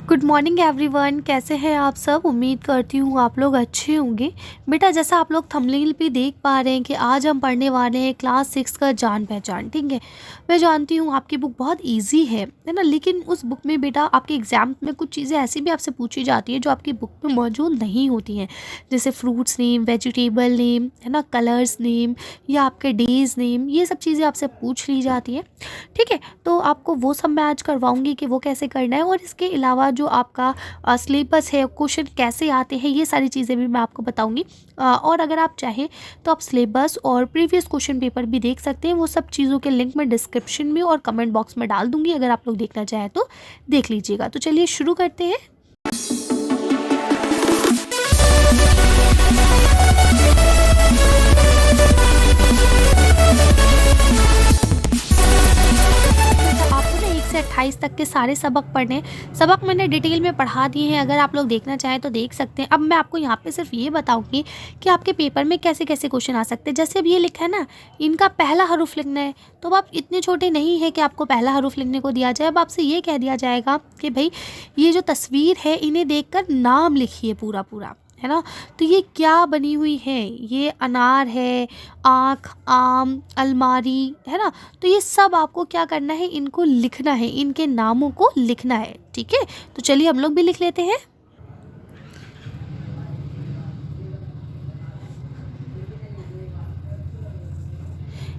Good morning everyone. कैसे हैं आप सब? उम्मीद करती हूँ आप लोग अच्छे होंगे। बेटा, जैसा आप लोग थंबनेल पे देख पा रहे हैं कि आज हम पढ़ने वाले हैं क्लास 6 का जान पहचान। ठीक है, मैं जानती हूँ आपकी बुक बहुत इजी है ना, लेकिन उस बुक में बेटा आपके एग्जाम में कुछ चीज़ें ऐसी भी आपसे पूछी जाती है जो आपकी बुक में मौजूद नहीं होती हैं, जैसे फ्रूट्स नेम, वेजिटेबल नेम, है ना, कलर्स नेम या आपके डेज नेम, ये सब चीज़ें आपसे पूछ ली जाती हैं। ठीक है, तो आपको वो सब मैं आज करवाऊंगी कि वो कैसे करना है, और इसके अलावा जो आपका सिलेबस है, क्वेश्चन कैसे आते हैं, ये सारी चीज़ें भी मैं आपको बताऊंगी। और अगर आप चाहें तो आप सिलेबस और प्रीवियस क्वेश्चन पेपर भी देख सकते हैं। वो सब चीज़ों के लिंक मैं डिस्क्रिप्शन में और कमेंट बॉक्स में डाल दूंगी, अगर आप लोग देखना चाहें तो देख लीजिएगा। तो चलिए शुरू करते हैं। आपको ना 1 से 28 तक के सारे सबक पढ़ने, सबक मैंने डिटेल में पढ़ा दिए हैं, अगर आप लोग देखना चाहें तो देख सकते हैं। अब मैं आपको यहाँ पे सिर्फ ये बताऊंगी कि आपके पेपर में कैसे कैसे क्वेश्चन आ सकते हैं। जैसे अब ये लिखा है ना, इनका पहला हरूफ लिखना है, तो अब आप इतने छोटे नहीं है कि आपको पहला हरूफ लिखने को दिया जाए। अब आपसे ये कह दिया जाएगा कि भाई ये जो तस्वीर है इन्हें देखकर नाम लिखिए पूरा पूरा, है ना। तो ये क्या बनी हुई है? ये अनार है, आँख, आम, अलमारी, है ना। तो ये सब आपको क्या करना है, इनको लिखना है, इनके नामों को लिखना है। ठीक है, तो चलिए हम लोग भी लिख लेते हैं।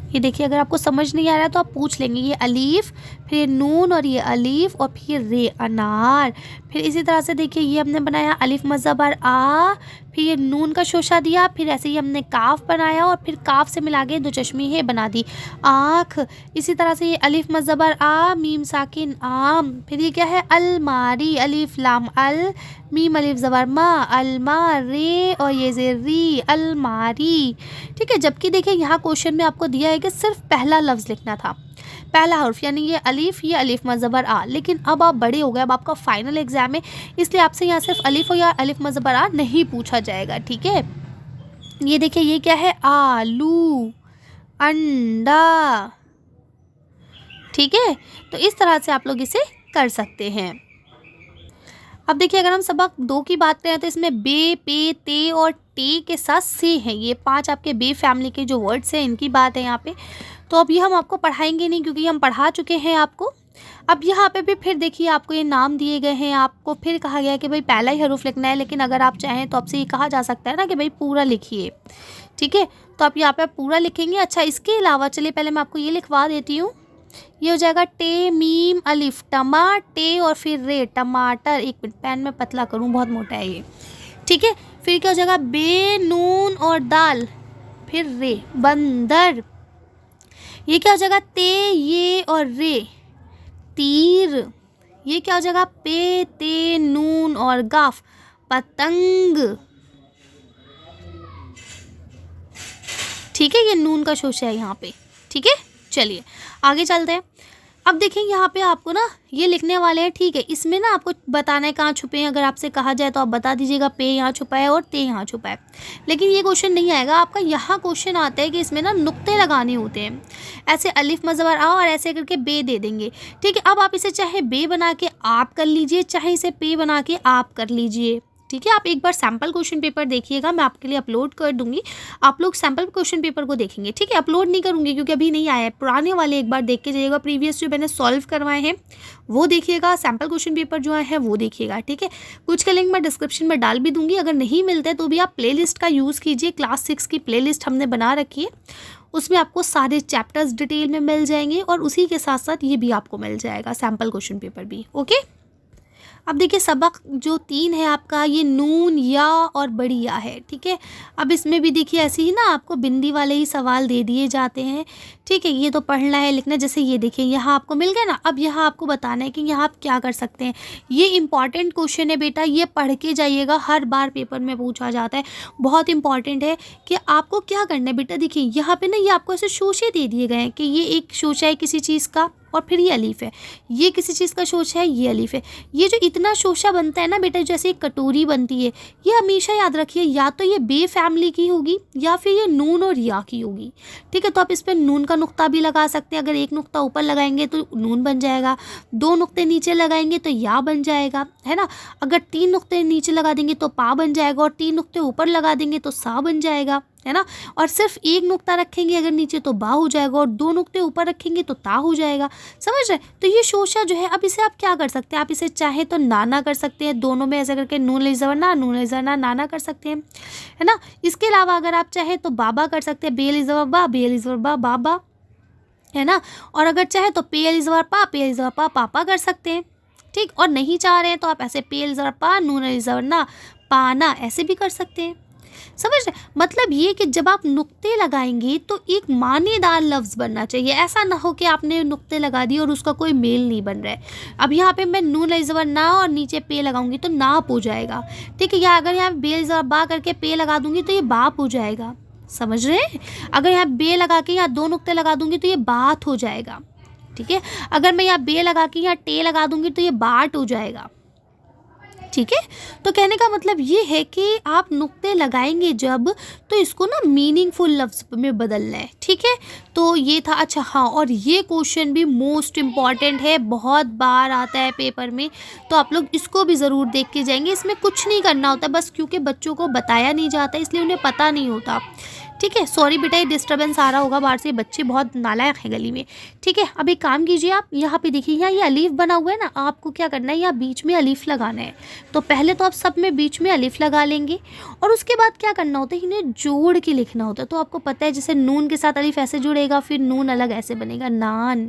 ये देखिए, अगर आपको समझ नहीं आ रहा है तो आप पूछ लेंगे। ये अलीफ, फिर ये नून, और ये अलीफ, और फिर रे, अनार। फिर इसी तरह से देखिए, ये हमने बनाया अलिफ मज़बर आ, फिर ये नून का शोशा दिया, फिर ऐसे ही हमने काफ बनाया, और फिर काफ से मिला के दो चश्मी है बना दी, आँख। इसी तरह से ये अलिफ मज़बर आ, मीम साकिन आम। फिर ये क्या है, अलमारी, अलिफ लाम अल, मीम अलिफ ज़बर मा, अलमा रे, और ये जे री, अलमारी। ठीक है, जबकि देखिए यहाँ क्वेश्चन में आपको दिया है कि सिर्फ पहला लफ्ज़ लिखना था, पहला हर्फ, यानी ये अलिफ मज़बर आ। लेकिन अब आप बड़े हो गए, अब आपका फाइनल एग्जाम है, इसलिए आपसे यहाँ सिर्फ अलिफ या अलिफ मज़बर आ नहीं पूछा जाएगा। ठीक है, ये देखिए, ये क्या है, आलू, अंडा। ठीक है, तो इस तरह से आप लोग इसे कर सकते हैं। अब देखिए, अगर हम सबक 2 की बात करें तो इसमें बे, पे, ते और टे के साथ से हैं, ये 5 आपके बे फैमिली के जो वर्ड्स हैं, इनकी बात है यहाँ पे। तो अब ये हम आपको पढ़ाएंगे नहीं, क्योंकि हम पढ़ा चुके हैं आपको। अब यहाँ पे भी फिर देखिए, आपको ये नाम दिए गए हैं, आपको फिर कहा गया है कि भाई पहला ही हरूफ लिखना है, लेकिन अगर आप चाहें तो आपसे ये कहा जा सकता है ना कि भाई पूरा लिखिए। ठीक है, तो आप यहाँ पे पूरा लिखेंगे। अच्छा, इसके अलावा चलिए पहले मैं आपको ये लिखवा देती हूँ। ये हो जाएगा टे मीम अलिफ, टमाटे, और फिर रे, टमाटर। एक मिनट, पेन में पतला करूँ, बहुत मोटा है ये। ठीक है, फिर क्या हो जाएगा, बे, नून और दाल, फिर रे, बंदर। ये क्या हो जाएगा, ते, ये और रे, तीर। ये क्या हो जाएगा, पे, ते, नून और गाफ, पतंग। ठीक है, ये नून का शोशा है यहाँ पे। ठीक है, चलिए आगे चलते हैं। अब देखें, यहाँ पे आपको ना ये लिखने वाले हैं। ठीक है, इसमें ना आपको बताना है कहाँ छुपे हैं। अगर आपसे कहा जाए तो आप बता दीजिएगा, पे यहाँ छुपा है और ते यहाँ छुपा है। लेकिन ये क्वेश्चन नहीं आएगा आपका। यहाँ क्वेश्चन आता है कि इसमें ना नुक्ते लगाने होते हैं, ऐसे अलिफ मज़बर आ और ऐसे करके बे दे देंगे। ठीक है, अब आप इसे चाहे बे बना के आप कर लीजिए, चाहे इसे पे बना के आप कर लीजिए। ठीक है, आप एक बार सैम्पल क्वेश्चन पेपर देखिएगा, मैं आपके लिए अपलोड कर दूंगी, आप लोग सैम्पल क्वेश्चन पेपर को देखेंगे। ठीक है, अपलोड नहीं करूंगी क्योंकि अभी नहीं आया है, पुराने वाले एक बार देख के जाइएगा, प्रीवियस जो मैंने सॉल्व करवाए हैं वो देखिएगा, सैम्पल क्वेश्चन पेपर जो है वो देखिएगा। ठीक है, कुछ का लिंक मैं डिस्क्रिप्शन में डाल भी दूंगी, अगर नहीं मिलते तो भी आप प्लेलिस्ट का यूज़ कीजिए। क्लास 6 की प्लेलिस्ट हमने बना रखी है, उसमें आपको सारे चैप्टर्स डिटेल में मिल जाएंगे, और उसी के साथ साथ ये भी आपको मिल जाएगा, सैम्पल क्वेश्चन पेपर भी। ओके, अब देखिए, सबक जो 3 है आपका, ये नून, या और बड़ी या है। ठीक है, अब इसमें भी देखिए ऐसे ही ना आपको बिंदी वाले ही सवाल दे दिए जाते हैं। ठीक है, ये तो पढ़ना है, लिखना। जैसे ये देखिए, यहाँ आपको मिल गया ना। अब यहाँ आपको बताना है कि यहाँ आप क्या कर सकते हैं। ये इंपॉर्टेंट क्वेश्चन है बेटा, ये पढ़ के जाइएगा, हर बार पेपर में पूछा जाता है, बहुत इंपॉर्टेंट है कि आपको क्या करना है बेटा। देखिए यहाँ पे ना ये आपको ऐसे शोशे दे दिए गए हैं कि ये एक शोशा है किसी चीज़ का, और फिर ये अलीफ है, ये किसी चीज़ का शोशा है, ये अलीफ है। ये जो इतना शोशा बनता है ना बेटा, जैसे एक कटोरी बनती है, ये हमेशा याद रखिए या तो ये बे फैमिली की होगी या फिर ये नून और या की होगी। ठीक है, तो आप इस पर नून का नुक्ता भी लगा सकते हैं। अगर एक नुक्ता ऊपर लगाएंगे तो नून बन जाएगा, 2 नुक्ते नीचे लगाएंगे तो या बन जाएगा, है ना। अगर 3 नुक्ते नीचे लगा देंगे तो पा बन जाएगा, और 3 नुक्ते ऊपर लगा देंगे तो सा बन जाएगा, है ना। और सिर्फ एक नुक्ता रखेंगे अगर नीचे तो बा हो जाएगा, और 2 नुक्ते ऊपर रखेंगे तो ता हो जाएगा। समझ रहे। तो ये शोशा जो है, अब इसे आप क्या कर सकते हैं, आप इसे चाहे तो नाना कर सकते हैं, दोनों में ऐसे करके नून ले ज़बर ना, नून ले ज़बर ना, नाना कर सकते हैं, है ना। इसके अलावा अगर आप चाहे तो बाबा कर सकते हैं, बे ले ज़बर बा, बे ले ज़बर बा, बाबा, है ना। और अगर चाहे तो पे ले ज़बर पा, पे ले ज़बर पा, पापा कर सकते हैं। ठीक, और नहीं चाह रहे हैं तो आप ऐसे पे ले ज़बर पा, नून ले ज़बर ना, पाना, ऐसे भी कर सकते हैं। समझ रहे। मतलब ये कि जब आप नुक्ते लगाएंगे तो एक मानेदार लफ्ज़ बनना चाहिए, ऐसा ना हो कि आपने नुक्ते लगा दिए और उसका कोई मेल नहीं बन रहा है। अब यहाँ पे मैं नून ज़बर ना और नीचे पे लगाऊंगी तो नाप हो जाएगा। ठीक है, या अगर यहाँ बे ज़बर बा करके पे लगा दूंगी तो ये बाप हो जाएगा। समझ रहे हैं। अगर यहाँ बे लगा के यहाँ 2 नुक्ते लगा दूंगी तो ये बात हो जाएगा। ठीक है, अगर मैं यहाँ बे लगा के यहाँ टे लगा दूंगी तो ये बाट हो जाएगा। ठीक है, तो कहने का मतलब ये है कि आप नुक्ते लगाएंगे जब, तो इसको ना मीनिंगफुल लफ्ज़ में बदलना है। ठीक है, तो ये था। अच्छा हाँ, और ये क्वेश्चन भी मोस्ट इम्पॉर्टेंट है, बहुत बार आता है पेपर में, तो आप लोग इसको भी ज़रूर देख के जाएंगे। इसमें कुछ नहीं करना होता, बस क्योंकि बच्चों को बताया नहीं जाता इसलिए उन्हें पता नहीं होता। ठीक है, सॉरी बेटा, ये डिस्टर्बेंस आ रहा होगा बाहर से, बच्चे बहुत नालायक हैं गली में। ठीक है, अब एक काम कीजिए, आप यहाँ पे देखिए, यहाँ ये अलीफ बना हुआ है ना, आपको क्या करना है, यहाँ बीच में अलीफ लगाना है। तो पहले तो आप सब में बीच में अलीफ लगा लेंगे, और उसके बाद क्या करना होता है, इन्हें जोड़ के लिखना होता है। तो आपको पता है जैसे नून के साथ अलीफ ऐसे जुड़ेगा, फिर नून अलग ऐसे बनेगा, नान।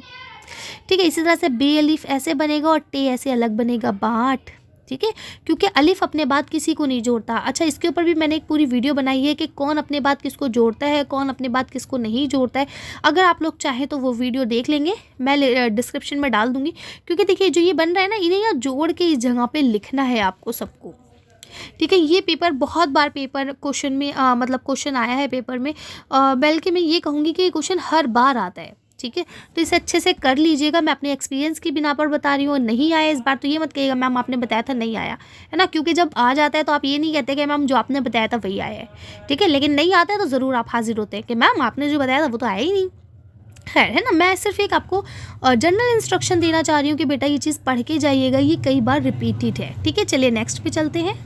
ठीक है, इसी तरह से बे अलीफ ऐसे बनेगा और टे ऐसे अलग बनेगा, बाट। ठीक है, क्योंकि अलिफ अपने बाद किसी को नहीं जोड़ता। अच्छा, इसके ऊपर भी मैंने एक पूरी वीडियो बनाई है कि कौन अपने बाद किसको जोड़ता है, कौन अपने बाद किसको नहीं जोड़ता है। अगर आप लोग चाहें तो वो वीडियो देख लेंगे, मैं डिस्क्रिप्शन में डाल दूंगी। क्योंकि देखिए जो ये बन रहा है ना, इन्हें यहाँ जोड़ के इस जगह पे लिखना है आपको सबको। ठीक है, ये पेपर बहुत बार पेपर क्वेश्चन में मतलब क्वेश्चन आया है पेपर में, बल्कि मैं ये कहूँगी कि ये क्वेश्चन हर बार आता है। ठीक है, तो इसे अच्छे से कर लीजिएगा। मैं अपने एक्सपीरियंस की बिना पर बता रही हूँ। नहीं आया इस बार तो ये मत कहिएगा मैम आपने बताया था नहीं आया, है ना। क्योंकि जब आ जाता है तो आप ये नहीं कहते कि मैम जो आपने बताया था वही आया है। ठीक है, लेकिन नहीं आता है तो ज़रूर आप हाजिर होते हैं कि मैम आपने जो बताया था वो तो आया ही नहीं। खैर, है ना, मैं सिर्फ एक आपको जनरल इंस्ट्रक्शन देना चाह रही हूँ कि बेटा ये चीज़ पढ़ के जाइएगा, ये कई बार रिपीटेड है। ठीक है, चलिए नेक्स्ट पे चलते हैं।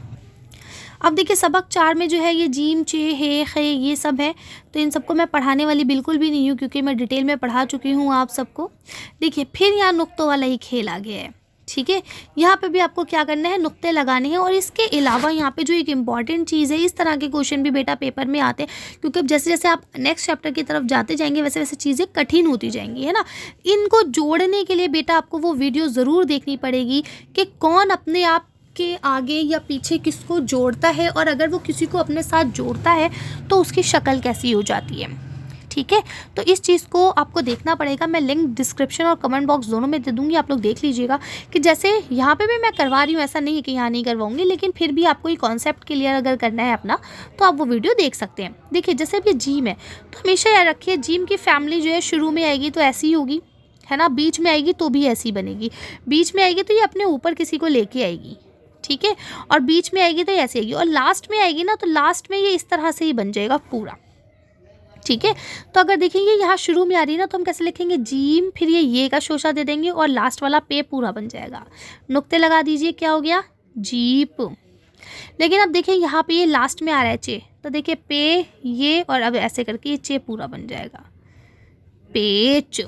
अब देखिए सबक 4 में जो है ये जीम चे हे खे ये सब है, तो इन सबको मैं पढ़ाने वाली बिल्कुल भी नहीं हूँ क्योंकि मैं डिटेल में पढ़ा चुकी हूँ आप सबको। देखिए फिर यहाँ नुक्तों वाला ही खेल आ गया है। ठीक है, यहाँ पे भी आपको क्या करना है, नुक्ते लगाने हैं। और इसके अलावा यहाँ पे जो एक इम्पॉर्टेंट चीज़ है, इस तरह के क्वेश्चन भी बेटा पेपर में आते हैं, क्योंकि अब जैसे जैसे आप नेक्स्ट चैप्टर की तरफ जाते जाएंगे वैसे वैसे चीज़ें कठिन होती जाएंगी, है ना। इनको जोड़ने के लिए बेटा आपको वो वीडियो ज़रूर देखनी पड़ेगी कि कौन अपने आप के आगे या पीछे किसको जोड़ता है, और अगर वो किसी को अपने साथ जोड़ता है तो उसकी शक्ल कैसी हो जाती है। ठीक है, तो इस चीज़ को आपको देखना पड़ेगा। मैं लिंक डिस्क्रिप्शन और कमेंट बॉक्स दोनों में दे दूँगी, आप लोग देख लीजिएगा कि जैसे यहाँ पे भी मैं करवा रही हूँ, ऐसा नहीं है कि यहाँ नहीं करवाऊँगी, लेकिन फिर भी आपको ये कॉन्सेप्ट क्लियर अगर करना है अपना तो आप वो वीडियो देख सकते हैं। देखिए जैसे भी जीम है तो हमेशा याद रखिए जीम की फैमिली जो है शुरू में आएगी तो ऐसी ही होगी, है ना, बीच में आएगी तो भी ऐसी बनेगी, बीच में आएगी तो ये अपने ऊपर किसी को लेके आएगी। ठीक है, और बीच में आएगी तो ऐसे आएगी, और लास्ट में आएगी ना तो लास्ट में ये इस तरह से ही बन जाएगा पूरा। ठीक है, तो अगर देखेंगे यहाँ शुरू में आ रही है ना तो हम कैसे लिखेंगे जीम, फिर ये का शोशा दे देंगे और लास्ट वाला पे पूरा बन जाएगा। नुक्ते लगा दीजिए, क्या हो गया, जीप। लेकिन अब देखिए यहाँ पे ये लास्ट में आ रहा है चे, तो देखिए पे ये, और अब ऐसे करके ये चे पूरा बन जाएगा, पेच।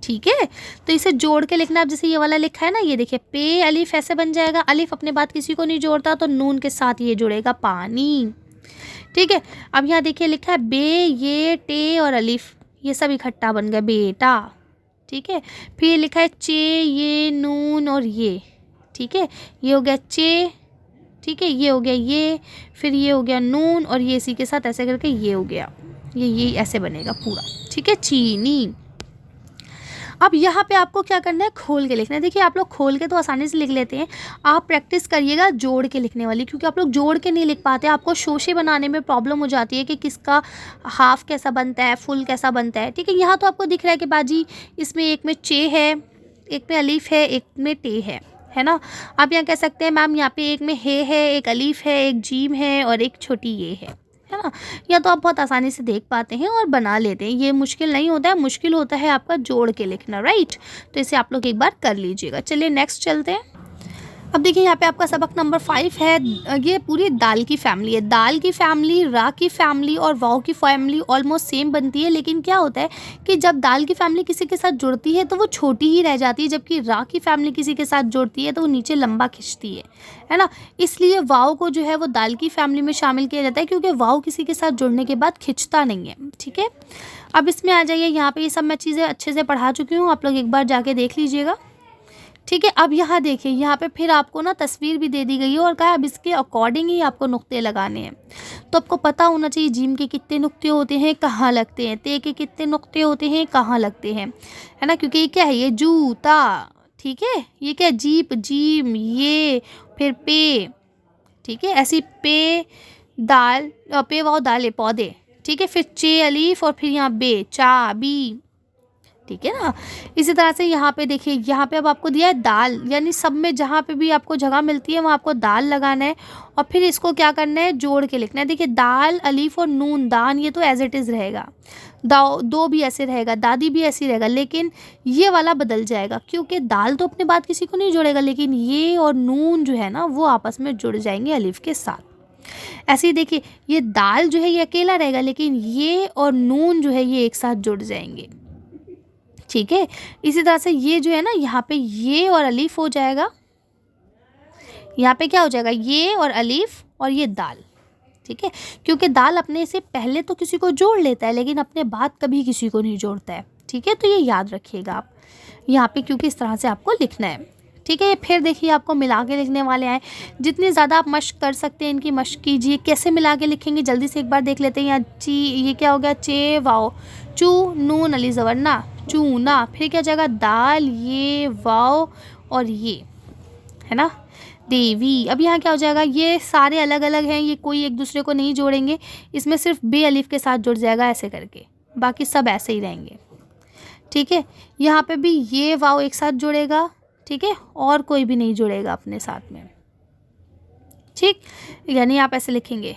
ठीक है, तो इसे जोड़ के लिखना। अब जैसे ये वाला लिखा है ना, ये देखिए पे अलिफ ऐसे बन जाएगा, अलिफ अपने बाद किसी को नहीं जोड़ता तो नून के साथ ये जुड़ेगा, पानी। ठीक है, अब यहाँ देखिए लिखा है बे ये टे और अलिफ ये सब इकट्ठा बन गया, बेटा। ठीक है, फिर लिखा है चे ये नून और ये, ठीक है, ये हो गया चे। ठीक है, ये हो गया ये, फिर ये हो गया नून और ये इसी के साथ ऐसे करके ये हो गया, ये ऐसे बनेगा पूरा। ठीक है, चीनी। अब यहाँ पे आपको क्या करना है, खोल के लिखना है। देखिए आप लोग खोल के तो आसानी से लिख लेते हैं, आप प्रैक्टिस करिएगा जोड़ के लिखने वाली, क्योंकि आप लोग जोड़ के नहीं लिख पाते, आपको शोशे बनाने में प्रॉब्लम हो जाती है कि किसका हाफ कैसा बनता है, फुल कैसा बनता है। ठीक है, यहाँ तो आपको दिख रहा है कि बाजी इसमें एक में चे है, एक में अलीफ है, एक में टे है ना। आप यहाँ कह सकते हैं मैम यहाँ पे एक में हे है, एक अलीफ है, एक जीम है और एक छोटी ये है ना। या तो आप बहुत आसानी से देख पाते हैं और बना लेते हैं, ये मुश्किल नहीं होता है, मुश्किल होता है आपका जोड़ के लिखना, राइट। तो इसे आप लोग एक बार कर लीजिएगा। चलिए नेक्स्ट चलते हैं। अब देखिए यहाँ पे आपका सबक नंबर 5 है। ये पूरी दाल की फैमिली है। दाल की फैमिली, रा की फैमिली और वाव की फैमिली ऑलमोस्ट सेम बनती है, लेकिन क्या होता है कि जब दाल की फैमिली किसी के साथ जुड़ती है तो वो छोटी ही रह जाती है, जबकि रा की फैमिली किसी के साथ जुड़ती है तो वो नीचे लंबा खिंचती है ना। इसलिए वाव को जो है वो दाल की फैमिली में शामिल किया जाता है, क्योंकि वाव किसी के साथ जुड़ने के बाद खिंचता नहीं है। ठीक है, अब इसमें आ जाइए। यहाँ पे ये सब मैं चीज़ें अच्छे से पढ़ा चुकी हूँ, आप लोग एक बार जाके देख लीजिएगा। ठीक है, अब यहाँ देखिए, यहाँ पे फिर आपको ना तस्वीर भी दे दी गई है और कहा अब इसके अकॉर्डिंग ही आपको नुक्ते लगाने हैं। तो आपको पता होना चाहिए जीम के कितने नुक्ते होते हैं, कहाँ लगते हैं, ते के कितने नुक्ते होते हैं, कहाँ लगते हैं, है ना। क्योंकि ये क्या है, ये जूता, ठीक है, ये क्या है, जीप, जीम, ये फिर पे, ठीक है, ऐसी पे दाल, पे वाव दाल पौधे, ठीक है, फिर चे अलीफ और फिर यहाँ बे चा बी, ठीक है ना। इसी तरह से यहाँ पे देखिए, यहाँ पे अब आपको दिया है दाल, यानी सब में जहाँ पे भी आपको जगह मिलती है वहाँ आपको दाल लगाना है और फिर इसको क्या करना है, जोड़ के लिखना है। देखिए दाल, अलीफ और नून, दान, ये तो एज इट इज़ रहेगा, दो भी ऐसे रहेगा, दादी भी ऐसी रहेगा, लेकिन ये वाला बदल जाएगा, क्योंकि दाल तो अपने बाद किसी को नहीं जोड़ेगा, लेकिन ये और नून जो है ना वो आपस में जुड़ जाएंगे अलीफ के साथ। ऐसे ही देखिए, ये दाल जो है ये अकेला रहेगा, लेकिन ये और नून जो है ये एक साथ जुड़ जाएंगे। ठीक है, इसी तरह से ये जो है ना, यहाँ पे ये और अलीफ हो जाएगा, यहाँ पे क्या हो जाएगा, ये और अलीफ और ये दाल। ठीक है, क्योंकि दाल अपने से पहले तो किसी को जोड़ लेता है, लेकिन अपने बाद कभी किसी को नहीं जोड़ता है। ठीक है, तो ये याद रखिएगा आप यहाँ पे, क्योंकि इस तरह से आपको लिखना है। ठीक है, फिर देखिए आपको मिला के लिखने वाले हैं, जितनी ज़्यादा आप मश्क कर सकते हैं इनकी मश्क कीजिए। कैसे मिला के लिखेंगे जल्दी से एक बार देख लेते हैं। यहाँ ची, ये क्या हो गया, चे वाओ, चू नून अली ज़बर ना, चूना, फिर क्या जाएगा, दाल, ये वाओ और ये, है ना, देवी। अब यहाँ क्या हो जाएगा, ये सारे अलग अलग हैं, ये कोई एक दूसरे को नहीं जोड़ेंगे, इसमें सिर्फ बे अलीफ के साथ जुड़ जाएगा ऐसे करके, बाकी सब ऐसे ही रहेंगे। ठीक है, यहाँ पे भी ये वाओ एक साथ जुड़ेगा, ठीक है, और कोई भी नहीं जुड़ेगा अपने साथ में। ठीक, यानी आप ऐसे लिखेंगे,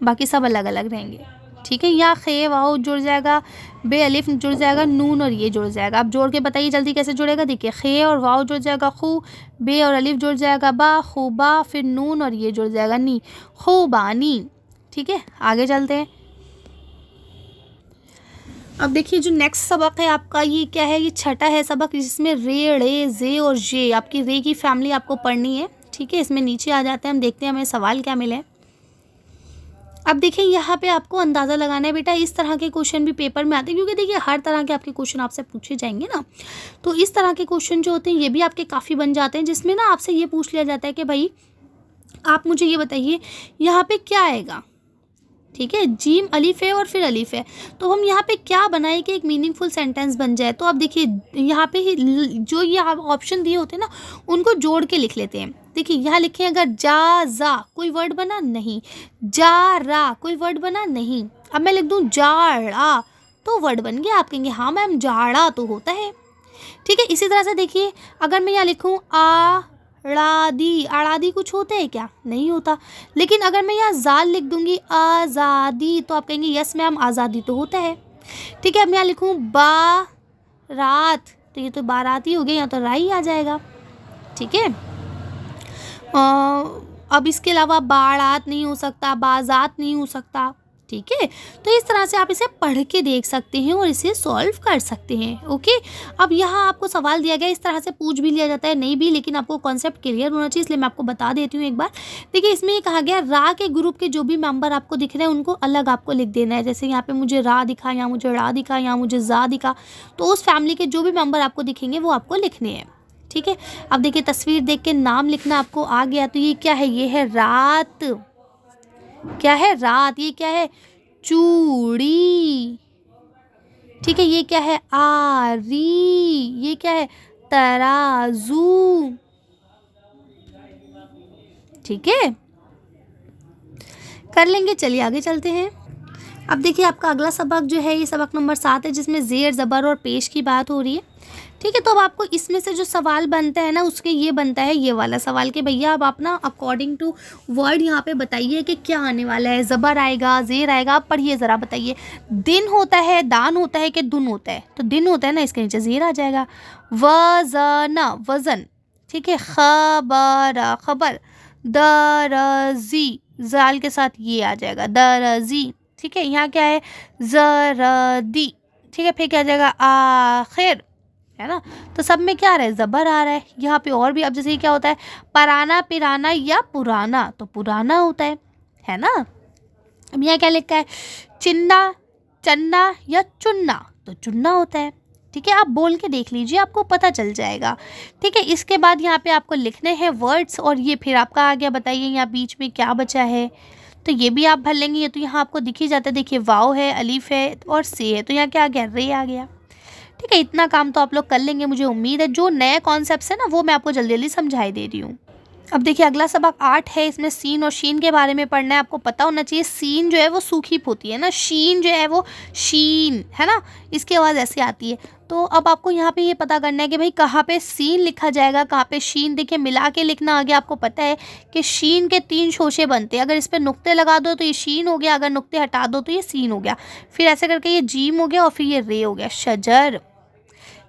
बाकी सब अलग अलग रहेंगे। ठीक है, यहाँ खे वाओ जुड़ जाएगा, बे अलिफ जुड़ जाएगा, नून और ये जुड़ जाएगा। आप जोड़ के बताइए जल्दी कैसे जुड़ेगा। देखिए, खे और वाओ जुड़ जाएगा खू, बे और अलिफ जुड़ जाएगा बा, खूबा, फिर नून और ये जुड़ जाएगा नी, खूबानी। ठीक है, आगे चलते हैं। अब देखिए जो नेक्स्ट सबक है आपका, ये क्या है, ये छठा है सबक, जिसमें रे, ड़े, जे और जे, आपकी रे की फैमिली आपको पढ़नी है। ठीक है, इसमें नीचे आ जाते हैं, हम देखते हैं हमें सवाल क्या मिले। अब देखिए यहाँ पे आपको अंदाज़ा लगाना है बेटा, इस तरह के क्वेश्चन भी पेपर में आते हैं, क्योंकि देखिए हर तरह के आपके क्वेश्चन आपसे पूछे जाएंगे ना, तो इस तरह के क्वेश्चन जो होते हैं ये भी आपके काफ़ी बन जाते हैं, जिसमें ना आपसे ये पूछ लिया जाता है कि भाई आप मुझे ये बताइए यहाँ पे क्या आएगा। ठीक है, जीम अलीफ है और फिर अलीफ है, तो हम यहाँ पे क्या बनाए कि एक मीनिंगफुल सेंटेंस बन जाए। तो आप देखिए यहाँ पे ही जो ये आप ऑप्शन दिए होते हैं ना, उनको जोड़ के लिख लेते हैं। देखिए यहाँ लिखे, अगर जा जा कोई वर्ड बना नहीं, जा रा कोई वर्ड बना नहीं, अब मैं लिख दूँ जाड़ा तो वर्ड बन गया। आप कहेंगे हाँ मैम जाड़ा तो होता है। ठीक है, इसी तरह से देखिए अगर मैं यहाँ लिखूँ आड़ादी, आड़ादी कुछ होता है क्या, नहीं होता। लेकिन अगर मैं यहाँ जाल लिख दूंगी आज़ादी, तो आप कहेंगे यस मैम आज़ादी तो होता है। ठीक है, अब मैं यहाँ लिखूँ बारात, तो ये तो बाराती हो गया, यहाँ तो राई आ जाएगा। ठीक है, अब इसके अलावा बारात नहीं हो सकता, बाजात नहीं हो सकता। ठीक है, तो इस तरह से आप इसे पढ़ के देख सकते हैं और इसे सॉल्व कर सकते हैं। ओके, अब यहाँ आपको सवाल दिया गया, इस तरह से पूछ भी लिया जाता है, नहीं भी, लेकिन आपको कॉन्सेप्ट क्लियर होना चाहिए, इसलिए मैं आपको बता देती हूँ एक बार। देखिए इसमें ये कहा गया, रा के ग्रुप के जो भी मेंबर आपको दिख रहे हैं उनको अलग आपको लिख देना है। जैसे यहाँ पे मुझे रा दिखा, यहाँ मुझे रा दिखा, यहाँ मुझे जा दिखा, तो उस फैमिली के जो भी मेंबर आपको दिखेंगे वो आपको लिखने हैं। ठीक है, अब देखिए तस्वीर देख के नाम लिखना आपको आ गया, तो ये क्या है, ये है रात। क्या है, रात। ये क्या है, चूड़ी। ठीक है, ये क्या है, आरी, ये क्या है, तराजू। ठीक है, कर लेंगे। चलिए आगे चलते हैं। अब देखिए आपका अगला सबक जो है ये सबक नंबर 7 है, जिसमें ज़ेर ज़बर और पेश की बात हो रही है। ठीक है, तो अब आपको इसमें से जो सवाल बनता है ना, उसके ये बनता है ये वाला सवाल कि भैया अब आप ना अकॉर्डिंग टू वर्ड यहाँ पे बताइए कि क्या आने वाला है, ज़बर आएगा, ज़ेर आएगा। आप पढ़िए ज़रा, बताइए। दिन होता है, दान होता है कि दुन होता है? तो दिन होता है ना, इसके नीचे ज़ेर आ जाएगा। वज़न, वज़न। ठीक है, खबर, खबर। दरजी, जाल के साथ ये आ जाएगा, दरजी। ठीक है, यहाँ क्या है, जरदी। ठीक है, फिर क्या आ जाएगा, आखिर, है ना। तो सब में क्या आ रहा है, ज़बर आ रहा है। यहाँ पे और भी, अब जैसे ये क्या होता है, पराना, पिराना या पुराना, तो पुराना होता है ना। अब यहाँ क्या लिखा है, चिन्ना, चन्ना या चुन्ना, तो चुन्ना होता है। ठीक है, आप बोल के देख लीजिए, आपको पता चल जाएगा। ठीक है, इसके बाद यहाँ पे आपको लिखने हैं वर्ड्स, और ये फिर आपका आ गया। बताइए यहाँ बीच में क्या बचा है, तो ये भी आप भर लेंगे। ये तो यहाँ आपको दिख ही जाता है, देखिए वाव है, अलीफ है और से है, तो यहाँ क्या आ गया, रे आ गया। ठीक है, इतना काम तो आप लोग कर लेंगे, मुझे उम्मीद है। जो नए कॉन्सेप्ट्स है ना, वो मैं आपको जल्दी जल्दी समझाई दे रही हूँ। अब देखिए अगला सबक 8 है, इसमें सीन और शीन के बारे में पढ़ना है। आपको पता होना चाहिए, सीन जो है वो सूखी होती है ना, शीन जो है वो शीन, है ना, इसकी आवाज़ ऐसे आती है। तो अब आपको यहाँ पे ये पता करना है कि भाई कहाँ पे सीन लिखा जाएगा, कहाँ पे शीन। देखिए मिला के लिखना आ गया। आपको पता है कि शीन के 3 शोशे बनते हैं। अगर इस पर नुक्ते लगा दो तो ये शीन हो गया, अगर नुक्ते हटा दो तो ये सीन हो गया। फिर ऐसे करके ये जीम हो गया और फिर ये रे हो गया, शजर।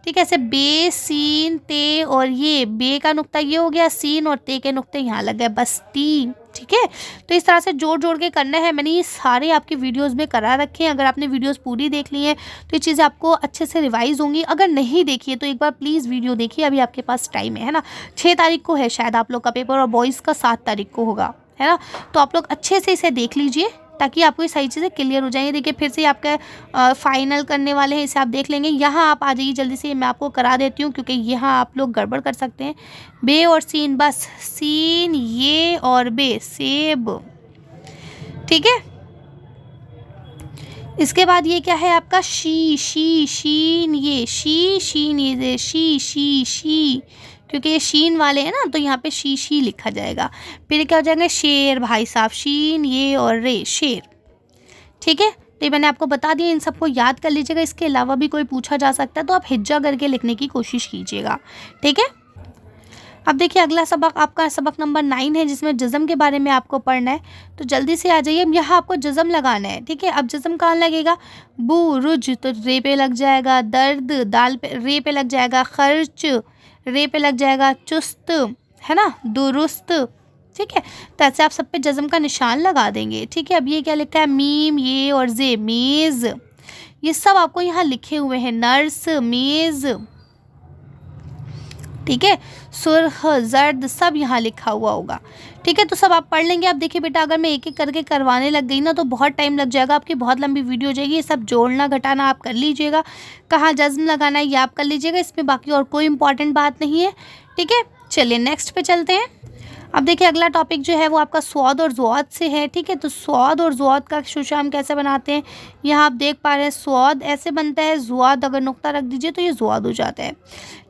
ठीक है, ऐसे बे, सीन, ते, और ये बे का नुक्ता ये हो गया सीन, और ते के नुक्ते यहाँ लग गए बस्ती। ठीक है, तो इस तरह से जोड़ जोड़ के करना है। मैंने ये सारे आपके वीडियोस में करा रखे हैं। अगर आपने वीडियोस पूरी देख ली हैं तो ये चीज़ें आपको अच्छे से रिवाइज होंगी। अगर नहीं देखी है तो एक बार प्लीज़ वीडियो देखिए, अभी आपके पास टाइम है ना। 6 तारीख को है शायद आप लोग का पेपर, और बॉयज़ का 7 तारीख को होगा, है ना। तो आप लोग अच्छे से इसे देख लीजिए ताकि आपको ये सही चीज़ें क्लियर हो जाएंगी। देखिए फिर से आपका फाइनल करने वाले हैं, इसे आप देख लेंगे। यहाँ आप आ जाइए जल्दी से, मैं आपको करा देती हूँ, क्योंकि यहाँ आप लोग गड़बड़ कर सकते हैं। बे और सीन, बस सीन ये और बे, सेब। ठीक है, इसके बाद ये क्या है आपका, शी, शी, शीन, ये शी, शीन, ये शी, शी, शी, क्योंकि ये शीन वाले हैं ना, तो यहाँ पे शी, शी लिखा जाएगा। फिर क्या हो जाएगा, शेर, भाई साहब, शीन ये और रे, शेर। ठीक है, तो ये मैंने आपको बता दिया, इन सबको याद कर लीजिएगा। इसके अलावा भी कोई पूछा जा सकता है तो आप हिज्जा करके लिखने की कोशिश कीजिएगा। ठीक है, अब देखिए अगला सबक आपका सबक नंबर 9 है, जिसमें जज़म के बारे में आपको पढ़ना है। तो जल्दी से आ जाइए, यहाँ आपको जज़म लगाना है। ठीक है, अब जज़म कहाँ लगेगा, बुरुज तो रे पे लग जाएगा, दर्द दाल पे, रे पे लग जाएगा, खर्च रे पे लग जाएगा, चुस्त, है ना, दुरुस्त। ठीक है, तो ऐसे आप सब पे जज़म का निशान लगा देंगे। ठीक है, अब ये क्या लिखा है, मीम ये और जे, मेज़, ये सब आपको यहाँ लिखे हुए हैं, नर्स, मेज़। ठीक है, सुर्ख, जर्द, सब यहाँ लिखा हुआ होगा। ठीक है, तो सब आप पढ़ लेंगे। अब देखिए बेटा, अगर मैं एक एक करके करवाने लग गई ना तो बहुत टाइम लग जाएगा, आपकी बहुत लंबी वीडियो हो जाएगी। ये सब जोड़ना घटाना आप कर लीजिएगा, कहाँ जज्म लगाना है ये आप कर लीजिएगा, इसमें बाकी और कोई इंपॉर्टेंट बात नहीं है। ठीक है, चलिए नेक्स्ट पे चलते हैं। अब देखिए अगला टॉपिक जो है वो आपका स्वाद और ज़ुआद से है। ठीक है, तो स्वाद और ज़ुआद का शुशा हम कैसे बनाते हैं, यहाँ आप देख पा रहे हैं, स्वाद ऐसे बनता है, ज़ुआद अगर नुक्ता रख दीजिए तो ये ज़ुआद हो जाता है।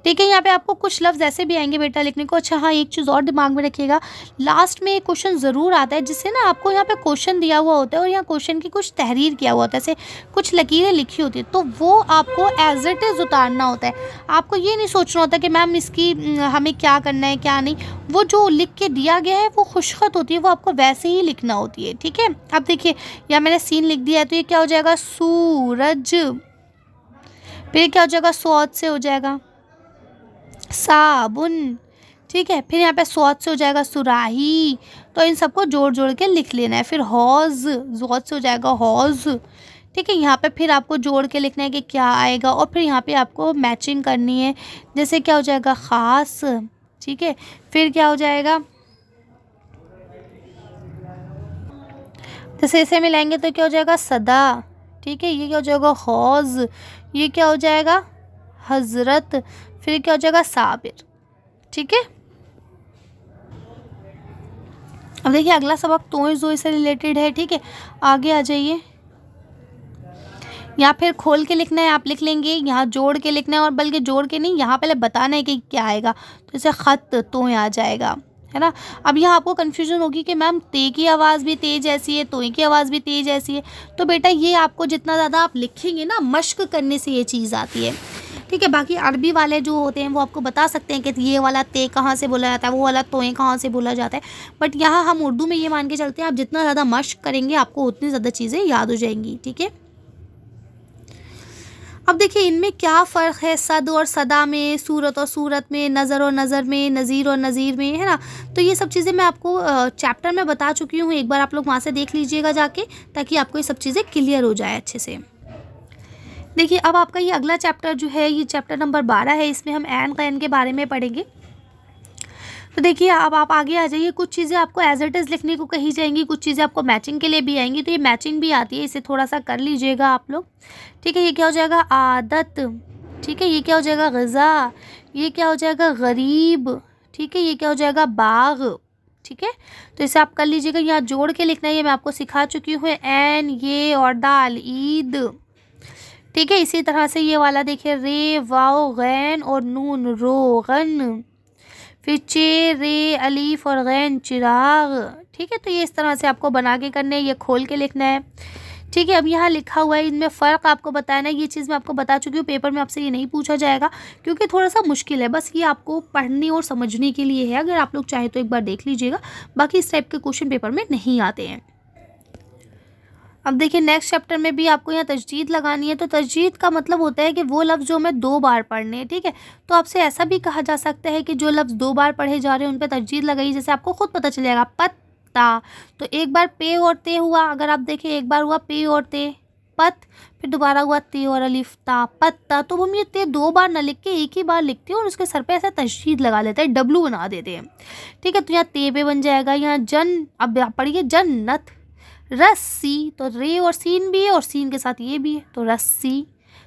ठीक है, यहाँ पे आपको कुछ लफ्ज़ ऐसे भी आएंगे बेटा लिखने को। अच्छा हाँ, एक चीज़ और दिमाग में रखिएगा, लास्ट में एक क्वेश्चन ज़रूर आता है, जिससे ना आपको यहाँ पे क्वेश्चन दिया हुआ होता है और यहाँ क्वेश्चन की कुछ तहरीर किया हुआ होता है, ऐसे कुछ लकीरें लिखी होती है, तो वो आपको एज इट इज़ उतारना होता है। आपको ये नहीं सोचना होता कि मैम इसकी हमें क्या करना है क्या नहीं, वो जो लिख के दिया गया है वो खुशखत होती है, वो आपको वैसे ही लिखना होती है। ठीक है, अब देखिए यहाँ मैंने सीन लिख दिया है, तो ये क्या हो जाएगा, सूरज। फिर क्या हो जाएगा, स्वाद से हो जाएगा साबुन। ठीक है, फिर यहाँ पे स्वाद से हो जाएगा सुराही। तो इन सबको जोड़ जोड़ के लिख लेना है। फिर हौज, ज़ौद से हो जाएगा हौज। ठीक है, यहाँ पे फिर आपको जोड़ के लिखना है कि क्या आएगा, और फिर यहाँ पे आपको मैचिंग करनी है। जैसे क्या हो जाएगा, ख़ास। ठीक है, फिर क्या हो जाएगा, जैसे इसे मिलाएंगे तो क्या हो जाएगा, सदा। ठीक है, ये क्या हो जाएगा, हौज। ये क्या हो जाएगा, हजरत। फिर क्या हो जाएगा, साबिर। ठीक है, अब देखिए अगला सबक तोय जोई से रिलेटेड है। ठीक है, आगे आ जाइए। या फिर खोल के लिखना है आप लिख लेंगे, यहाँ जोड़ के लिखना है और बल्कि जोड़ के नहीं, यहाँ पहले बताना है कि क्या आएगा। तो जैसे खत तो यहाँ आ जाएगा, है ना। अब यहाँ आपको कन्फ्यूजन होगी कि मैम ते की आवाज़ भी तेज ऐसी है, तोय की आवाज़ भी तेज ऐसी है। तो बेटा ये आपको जितना ज़्यादा आप लिखेंगे ना, मश्क करने से ये चीज़ आती है, ठीक है। बाकी अरबी वाले जो होते हैं वो आपको बता सकते हैं कि ये वाला ते कहाँ से बोला जाता है, वो वाला तोय कहाँ से बोला जाता है। बट यहाँ हम उर्दू में ये मान के चलते हैं, आप जितना ज़्यादा मश्क करेंगे आपको उतनी ज़्यादा चीज़ें याद हो जाएंगी, ठीक है। अब देखिए इनमें क्या फ़र्क है सद और सदा में, सूरत और सूरत में, नज़र और नज़र में, नज़ीर और नज़ीर में, है ना। तो ये सब चीज़ें मैं आपको चैप्टर में बता चुकी हूँ, एक बार आप लोग वहाँ से देख लीजिएगा जाके, ताकि आपको ये सब चीज़ें क्लियर हो जाए अच्छे से। देखिए अब आपका ये अगला चैप्टर जो है, ये चैप्टर नंबर 12 है, इसमें हम ऐन कैन के बारे में पढ़ेंगे। तो देखिए अब आप आगे आ जाइए, कुछ चीज़ें आपको एज इट इज़ लिखने को कही जाएंगी, कुछ चीज़ें आपको मैचिंग के लिए भी आएंगी। तो ये मैचिंग भी आती है, इसे थोड़ा सा कर लीजिएगा आप लोग, ठीक है। ये क्या हो जाएगा आदत, ठीक है। ये क्या हो जाएगा ग़िज़ा, ये क्या हो जाएगा गरीब, ठीक है। ये क्या हो जाएगा बाग, ठीक है। तो इसे आप कर लीजिएगा, यहाँ जोड़ के लिखना है, ये मैं आपको सिखा चुकी हूँ, एन ये और दाल ईद, ठीक है। इसी तरह से ये वाला देखिए रे वाओ गैन और नून रोगन, फिर चे रे अलीफ और गैन चिराग, ठीक है। तो ये इस तरह से आपको बना के करने है, ये खोल के लिखना है, ठीक है। अब यहाँ लिखा हुआ है, इनमें फ़र्क आपको बताना है। ये चीज़ मैं आपको बता चुकी हूँ, पेपर में आपसे ये नहीं पूछा जाएगा क्योंकि थोड़ा सा मुश्किल है, बस ये आपको पढ़ने और समझने के लिए है। अगर आप लोग चाहें तो एक बार देख लीजिएगा, बाकी इस टाइप के क्वेश्चन पेपर में नहीं आते हैं। अब देखिए नेक्स्ट चैप्टर में भी आपको यहाँ तजदीद लगानी है। तो तजदीद का मतलब होता है कि वो लफ्ज़ जो हमें 2 बार पढ़ने हैं, ठीक है। तो आपसे ऐसा भी कहा जा सकता है कि जो लफ्ज़ 2 बार पढ़े जा रहे हैं उन पे तजदीद लगाइए, जैसे आपको खुद पता चल जाएगा पत्ता, तो एक बार पे और ते हुआ, अगर आप देखें एक बार हुआ पे और ते पत, फिर दोबारा हुआ ते और अलिफ ता पत्ता। तो हम ये ते 2 बार ना लिख के एक ही बार लिखते हैं और उसके सर पे ऐसा तशदीद लगा लेते हैं, डब्लू बना देते हैं, ठीक है। तो यहाँ ते पे बन जाएगा, यहाँ जन, अब आप पढ़िए जन्नत, रस्सी, तो रे और सीन भी है और सीन के साथ ये भी है, तो रस्सी,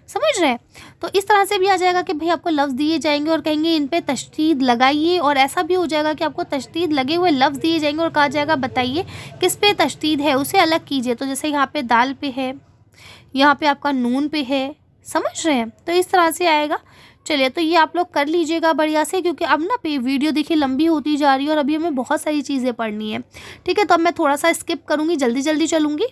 समझ रहे हैं। तो इस तरह से भी आ जाएगा कि भाई आपको लफ्ज़ दिए जाएंगे और कहेंगे इन पे तशदीद लगाइए, और ऐसा भी हो जाएगा कि आपको तशदीद लगे हुए लफ्ज़ दिए जाएंगे और कहा जाएगा बताइए किस पे तशदीद है, उसे अलग कीजिए। तो जैसे यहाँ पे दाल पे है, यहाँ पे आपका नून पे है, समझ रहे हैं। तो इस तरह से आएगा। चलिए तो ये आप लोग कर लीजिएगा बढ़िया से, क्योंकि अब ना पे वीडियो देखिए लंबी होती जा रही है और अभी हमें बहुत सारी चीज़ें पढ़नी है, ठीक है। तो अब मैं थोड़ा सा स्किप करूँगी, जल्दी जल्दी चलूँगी।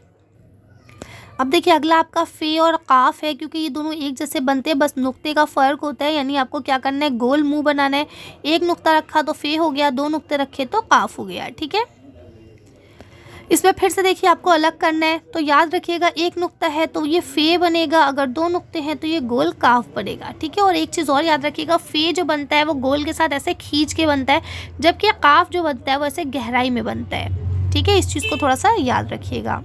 अब देखिए अगला आपका फ़े और काफ़ है, क्योंकि ये दोनों एक जैसे बनते हैं, बस नुक्ते का फ़र्क होता है। यानी आपको क्या करना है, गोल मुंह बनाना है, एक नुक्ता रखा तो फ़े हो गया, 2 नुक्ते रखे तो काफ़ हो गया, ठीक है। इसमें फिर से देखिए आपको अलग करना है, तो याद रखिएगा एक नुक्ता है तो ये फ़े बनेगा, अगर 2 नुक्ते हैं तो ये गोल काफ बनेगा, ठीक है। और एक चीज़ और याद रखिएगा, फ़े जो बनता है वो गोल के साथ ऐसे खींच के बनता है, जबकि काफ जो बनता है वो ऐसे गहराई में बनता है, ठीक है। इस चीज़ को थोड़ा सा याद रखिएगा।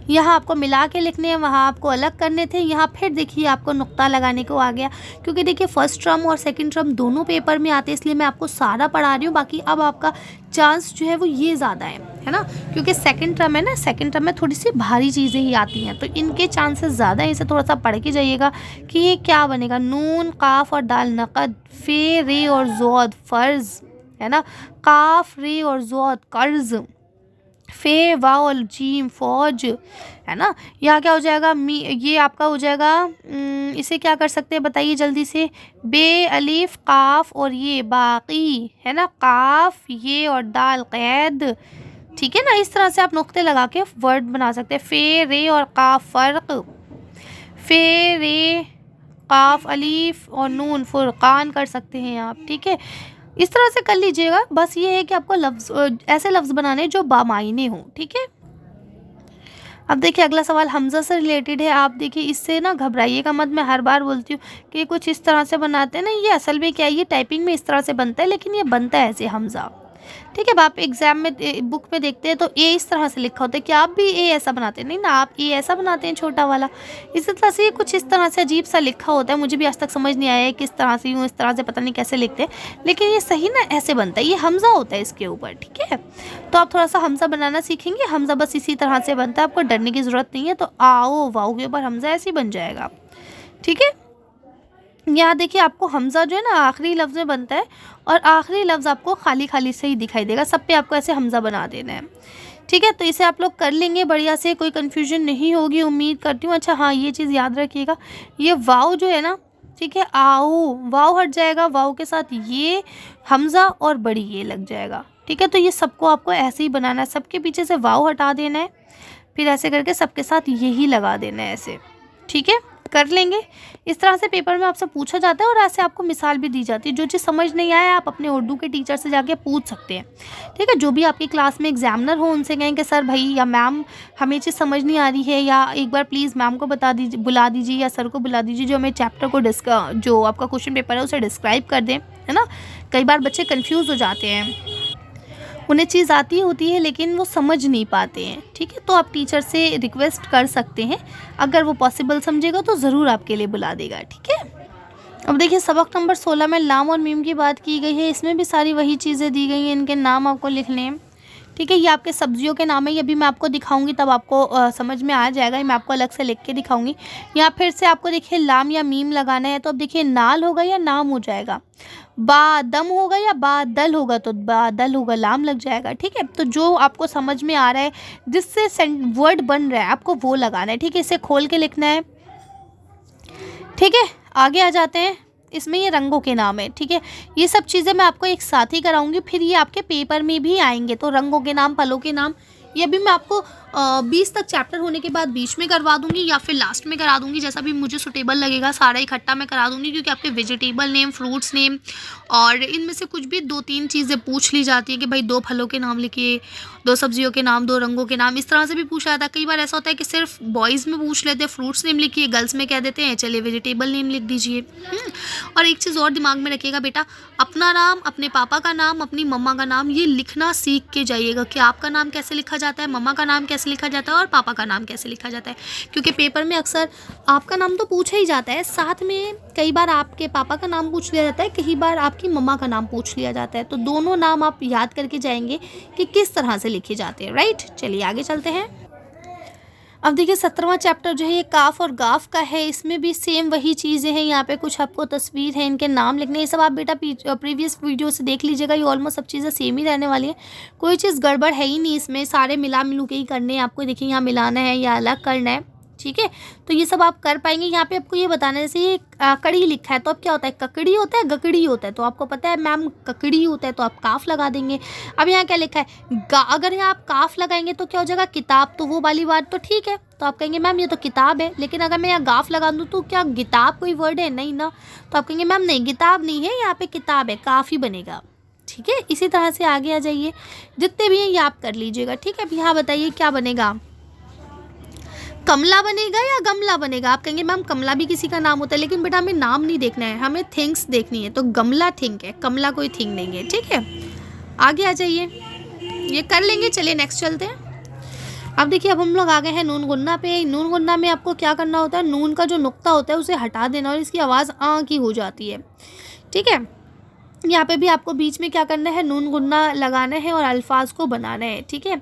यहाँ आपको मिला के लिखने हैं, वहाँ आपको अलग करने थे। यहाँ फिर देखिए आपको नुक्ता लगाने को आ गया, क्योंकि देखिए फर्स्ट टर्म और सेकंड टर्म दोनों पेपर में आते हैं, इसलिए मैं आपको सारा पढ़ा रही हूँ। बाकी अब आपका चांस जो है वो ये ज़्यादा है ना, क्योंकि सेकंड टर्म है ना, सेकंड टर्म में थोड़ी सी भारी चीज़ें ही आती हैं, तो इनके चांसेस ज़्यादा है। इसे थोड़ा सा पढ़ के जाइएगा कि ये क्या बनेगा, नून काफ और दाल नक़द, फ़े रे और ज़ोद फ़र्ज़, है ना, काफ रे और ज़ोद कर्ज़, फ़े वाओ जीम फौज, है ना। यहाँ क्या हो जाएगा, ये आपका हो जाएगा, इसे क्या कर सकते हैं बताइए जल्दी से, बे अलिफ काफ और ये बाकी, है ना, काफ ये और दाल कैद, ठीक है ना। इस तरह से आप नुक्ते लगा के वर्ड बना सकते हैं। फ़े रे और काफ फ़र्क, फ़े रे काफ अलिफ और नून फुरकान कर सकते हैं आप, ठीक है। इस तरह से कर लीजिएगा। बस ये है कि आपको लफ्ज़ ऐसे लफ्ज़ बनाने जो बामायने हों, ठीक है। अब देखिए अगला सवाल हमज़ा से रिलेटेड है। आप देखिए इससे ना घबराइएगा मत, मैं हर बार बोलती हूँ कि कुछ इस तरह से बनाते हैं ना, ये असल में क्या है, ये टाइपिंग में इस तरह से बनता है, लेकिन ये बनता है ऐसे हमज़ा, ठीक है। अब आप एग्जाम में बुक में देखते हैं तो ए इस तरह से लिखा होता है, क्या आप भी ए ऐसा बनाते हैं? नहीं ना, आप ए ऐसा बनाते हैं छोटा वाला। इसी तरह से ये कुछ इस तरह से अजीब सा लिखा होता है, मुझे भी आज तक समझ नहीं आया है किस तरह से, यूँ इस तरह से पता नहीं कैसे लिखते हैं, लेकिन ये सही ना ऐसे बनता है, ये हमज़ा होता है इसके ऊपर, ठीक है। तो आप थोड़ा सा हमज़ा बनाना सीखेंगे। हमज़ा बस इसी तरह से बनता है, आपको डरने की ज़रूरत नहीं है। तो आओ वाओ के ऊपर हमज़ा ऐसे ही बन जाएगा, ठीक है। यहाँ देखिए आपको हमज़ा जो है ना आखिरी लफ्ज़ में बनता है, और आखिरी लफ्ज़ आपको खाली खाली से ही दिखाई देगा, सब पे आपको ऐसे हमज़ा बना देना है, ठीक है, तो इसे आप लोग कर लेंगे बढ़िया से, कोई कन्फ्यूजन नहीं होगी उम्मीद करती हूँ। अच्छा हाँ, ये चीज़ याद रखिएगा, ये वाव जो है ना, ठीक है, आओ वाव हट जाएगा, वाव के साथ ये हमज़ा और बड़ी ये लग जाएगा। ठीक है, तो ये सबको आपको ऐसे ही बनाना है, सबके पीछे से वाव हटा देना है, फिर ऐसे करके सबके साथ यही लगा देना है ऐसे। ठीक है, कर लेंगे। इस तरह से पेपर में आपसे पूछा जाता है और ऐसे आपको मिसाल भी दी जाती है। जो चीज़ समझ नहीं आया आप अपने उर्दू के टीचर से जाके पूछ सकते हैं। ठीक है, जो भी आपकी क्लास में एग्जामिनर हो उनसे कहें कि सर भाई या मैम हमें चीज़ समझ नहीं आ रही है, या एक बार प्लीज़ मैम को बता दीजिए, बुला दीजिए, या सर को बुला दीजिए जो हमें चैप्टर को जो आपका क्वेश्चन पेपर है उसे डिस्क्राइब कर दें, है ना। कई बार बच्चे कन्फ्यूज़ हो जाते हैं, उन्हें चीज़ आती होती है लेकिन वो समझ नहीं पाते हैं। ठीक है, तो आप टीचर से रिक्वेस्ट कर सकते हैं, अगर वो पॉसिबल समझेगा तो ज़रूर आपके लिए बुला देगा। ठीक है, अब देखिए सबक नंबर 16 में लाम और मीम की बात की गई है। इसमें भी सारी वही चीज़ें दी गई हैं, इनके नाम आपको लिखने हैं। ठीक है, ये आपके सब्जियों के नाम है, ये भी मैं आपको दिखाऊंगी तब आपको समझ में आ जाएगा, ये मैं आपको अलग से लिख के दिखाऊंगी। यहाँ फिर से आपको देखिए लाम या मीम लगाना है, तो अब देखिए नाल होगा या नाम हो जाएगा, बादम होगा या बादल होगा, तो बादल होगा, लाम लग जाएगा। ठीक है, तो जो आपको समझ में आ रहा है जिससे वर्ड बन रहा है आपको वो लगाना है। ठीक है, इसे खोल के लिखना है। ठीक है, आगे आ जाते हैं, इसमें ये रंगों के नाम है। ठीक है, ये सब चीज़ें मैं आपको एक साथ ही कराऊंगी, फिर ये आपके पेपर में भी आएंगे। तो रंगों के नाम, फलों के नाम, ये भी मैं आपको 20 तक चैप्टर होने के बाद बीच में करवा दूंगी या फिर लास्ट में करा दूंगी, जैसा भी मुझे सुटेबल लगेगा। सारा इकट्ठा मैं करा दूंगी, क्योंकि आपके वेजिटेबल नेम, फ्रूट्स नेम और इनमें से कुछ भी 2-3 चीज़ें पूछ ली जाती है कि भाई 2 फलों के नाम लिखिए, 2 सब्जियों के नाम, 2 रंगों के नाम, इस तरह से भी पूछा जाता है। कई बार ऐसा होता है कि सिर्फ बॉयज़ में पूछ लेते हैं फ्रूट्स नेम लिखिए, गर्ल्स में कह देते हैं चलिए वेजिटेबल नेम लिख दीजिए। और एक चीज़ और दिमाग में रखिएगा बेटा, अपना नाम, अपने पापा का नाम, अपनी मम्मा का नाम, ये लिखना सीख के जाइएगा कि आपका नाम कैसे लिखा जाता है, मम्मा का नाम कैसे लिखा जाता है और पापा का नाम कैसे लिखा जाता है। क्योंकि पेपर में अक्सर आपका नाम तो पूछा ही जाता है, साथ में कई बार आपके पापा का नाम पूछ लिया जाता है, कई बार आपकी मम्मा का नाम पूछ लिया जाता है। तो दोनों नाम आप याद करके जाएंगे कि किस तरह से लिखे जाते हैं। राइट, चलिए आगे चलते हैं। अब देखिए 17वां चैप्टर जो है ये काफ और गाफ का है। इसमें भी सेम वही चीज़ें हैं, यहाँ पे कुछ आपको तस्वीर है, इनके नाम लिखने, ये सब आप बेटा प्रीवियस वीडियो से देख लीजिएगा, ये ऑलमोस्ट सब चीज़ें सेम ही रहने वाली हैं, कोई चीज़ गड़बड़ है ही नहीं इसमें, सारे मिला मिलू के ही करने हैं आपको। देखिए यहाँ मिलाना है या अलग करना है। ठीक है, तो ये सब आप कर पाएंगे। यहाँ पे आपको ये बताना है, जैसे ये कड़ी लिखा है तो अब क्या होता है, ककड़ी होता है, गकड़ी होता है, तो आपको पता है मैम ककड़ी होता है तो आप काफ लगा देंगे। अब यहाँ क्या लिखा है, अगर यहाँ आप काफ लगाएंगे तो क्या हो जाएगा, किताब, तो वो वाली बात तो ठीक है, तो आप कहेंगे मैम ये तो किताब है, लेकिन अगर मैं यहाँ गाफ लगा दूँ तो क्या किताब कोई वर्ड है, नहीं ना, तो आप कहेंगे मैम नहीं किताब नहीं है, यहाँ पे किताब है, काफ़ी बनेगा। ठीक है, इसी तरह से आगे आ जाइए, जितने भी हैं ये आप कर लीजिएगा। ठीक है, अब यहाँ बताइए क्या बनेगा, कमला बनेगा या गमला बनेगा। आप कहेंगे मैम कमला भी किसी का नाम होता है, लेकिन बेटा हमें नाम नहीं देखना है, हमें थिंग्स देखनी है, तो गमला थिंग है, कमला कोई थिंग नहीं है। ठीक है, आगे आ जाइए, ये कर लेंगे। चलिए नेक्स्ट चलते हैं। अब देखिए अब हम लोग आ गए हैं नून गुन्ना पे। नून गुन्ना में आपको क्या करना होता है, नून का जो नुक्ता होता है उसे हटा देना और इसकी आवाज़ आ की हो जाती है। ठीक है, यहाँ पे भी आपको बीच में क्या करना है, नून गुन्ना लगाना है और अल्फाज को बनाना है। ठीक है,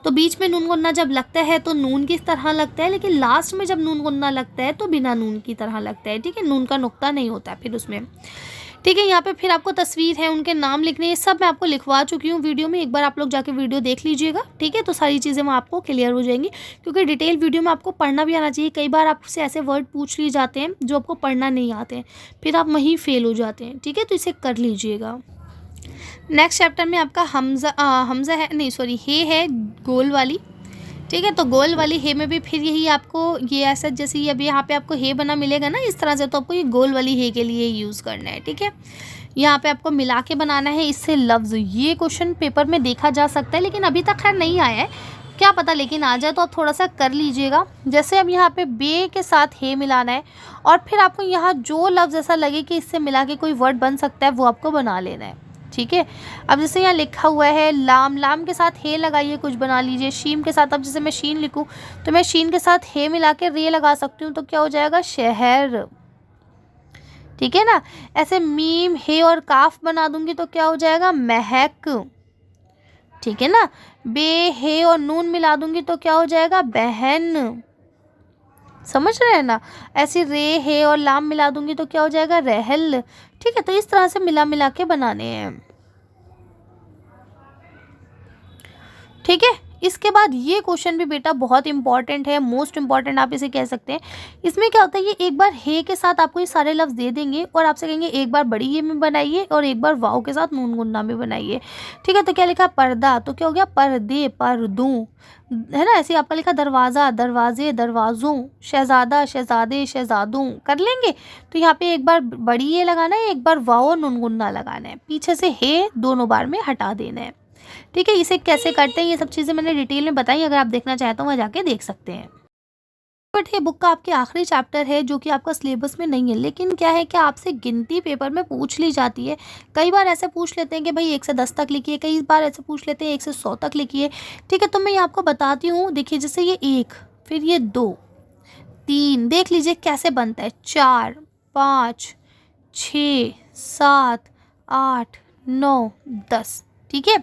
तो बीच में नून गुन्ना जब लगता है तो नून की तरह लगता है, लेकिन लास्ट में जब नून गुन्ना लगता है तो बिना नून की तरह लगता है। ठीक है, नून का नुक्ता नहीं होता है फिर उसमें। ठीक है, यहाँ पे फिर आपको तस्वीर है, उनके नाम लिखने, ये सब मैं आपको लिखवा चुकी हूँ वीडियो में, एक बार आप लोग जाके वीडियो देख लीजिएगा। ठीक है, तो सारी चीज़ें मैं आपको क्लियर हो जाएंगी, क्योंकि डिटेल वीडियो में आपको पढ़ना भी आना चाहिए। कई बार आपसे ऐसे वर्ड पूछ लिए जाते हैं जो आपको पढ़ना नहीं आते हैं, फिर आप वहीं फेल हो जाते हैं। ठीक है, तो इसे कर लीजिएगा। नेक्स्ट चैप्टर में आपका हमज़ा है, नहीं सॉरी हे है, गोल वाली। ठीक है, तो गोल वाली हे में भी फिर यही आपको ये ऐसा, जैसे ये अभी यहाँ पे आपको हे बना मिलेगा ना इस तरह से, तो आपको ये गोल वाली हे के लिए यूज़ करना है। ठीक है, यहाँ पे आपको मिला के बनाना है इससे लफ्ज़। ये क्वेश्चन पेपर में देखा जा सकता है, लेकिन अभी तक खैर नहीं आया है, क्या पता लेकिन आ जाए, तो आप थोड़ा सा कर लीजिएगा। जैसे अब यहाँ पे बे के साथ हे मिलाना है और फिर आपको यहाँ जो लफ्ज़ ऐसा लगे कि इससे मिला के कोई वर्ड बन सकता है वो आपको बना लेना है। ठीक है, अब जैसे यहाँ लिखा हुआ है लाम, लाम के साथ हे लगाइए, कुछ बना लीजिए। शीम के साथ, अब जैसे मैं शीन लिखूँ तो मैं शीन के साथ हे मिला के रे लगा सकती हूँ, तो क्या हो जाएगा, शहर। ठीक है ना, ऐसे मीम हे और काफ बना दूंगी तो क्या हो जाएगा, महक। ठीक है ना, बे हे और नून मिला दूंगी तो क्या हो जाएगा, बहन। समझ रहे हैं ना, ऐसे रे हे और लाम मिला दूंगी तो क्या हो जाएगा, रहल। ठीक है, तो इस तरह से मिला मिला के बनाने हैं। ठीक है, इसके बाद ये क्वेश्चन भी बेटा बहुत इंपॉर्टेंट है, मोस्ट इंपॉर्टेंट आप इसे कह सकते हैं। इसमें क्या होता है, ये एक बार हे के साथ आपको ये सारे लफ्ज़ दे देंगे और आपसे कहेंगे एक बार बड़ी ये में बनाइए और एक बार वाव के साथ नून गुन्ना में बनाइए। ठीक है, तो क्या लिखा पर्दा, तो क्या हो गया पर्दे पर्दों, है ना। ऐसे आपका लिखा दरवाज़ा दरवाजे दरवाज़ों, शहज़ादा शहज़ादे शहज़ादों, कर लेंगे। तो यहाँ पे एक बार बड़ी ये लगाना है, एक बार वाव और नून गुन्ना लगाना है, पीछे से हे दोनों बार में हटा देना है। ठीक है, इसे कैसे करते हैं ये सब चीज़ें मैंने डिटेल में बताई, अगर आप देखना चाहें तो वहाँ जाके देख सकते हैं। बट ये बुक का आपके आखिरी चैप्टर है जो कि आपका सिलेबस में नहीं है, लेकिन क्या है कि आपसे गिनती पेपर में पूछ ली जाती है। कई बार ऐसे पूछ लेते हैं कि भाई 1 से 10 तक लिखिए, कई बार ऐसे पूछ लेते हैं 1 से 100 तक लिखिए। ठीक है, तो मैं ये आपको बताती हूँ। देखिए जैसे ये 1, फिर ये 2, 3, देख लीजिए कैसे बनता है, 4, 5, 6, 7, 8, 9, 10। ठीक है,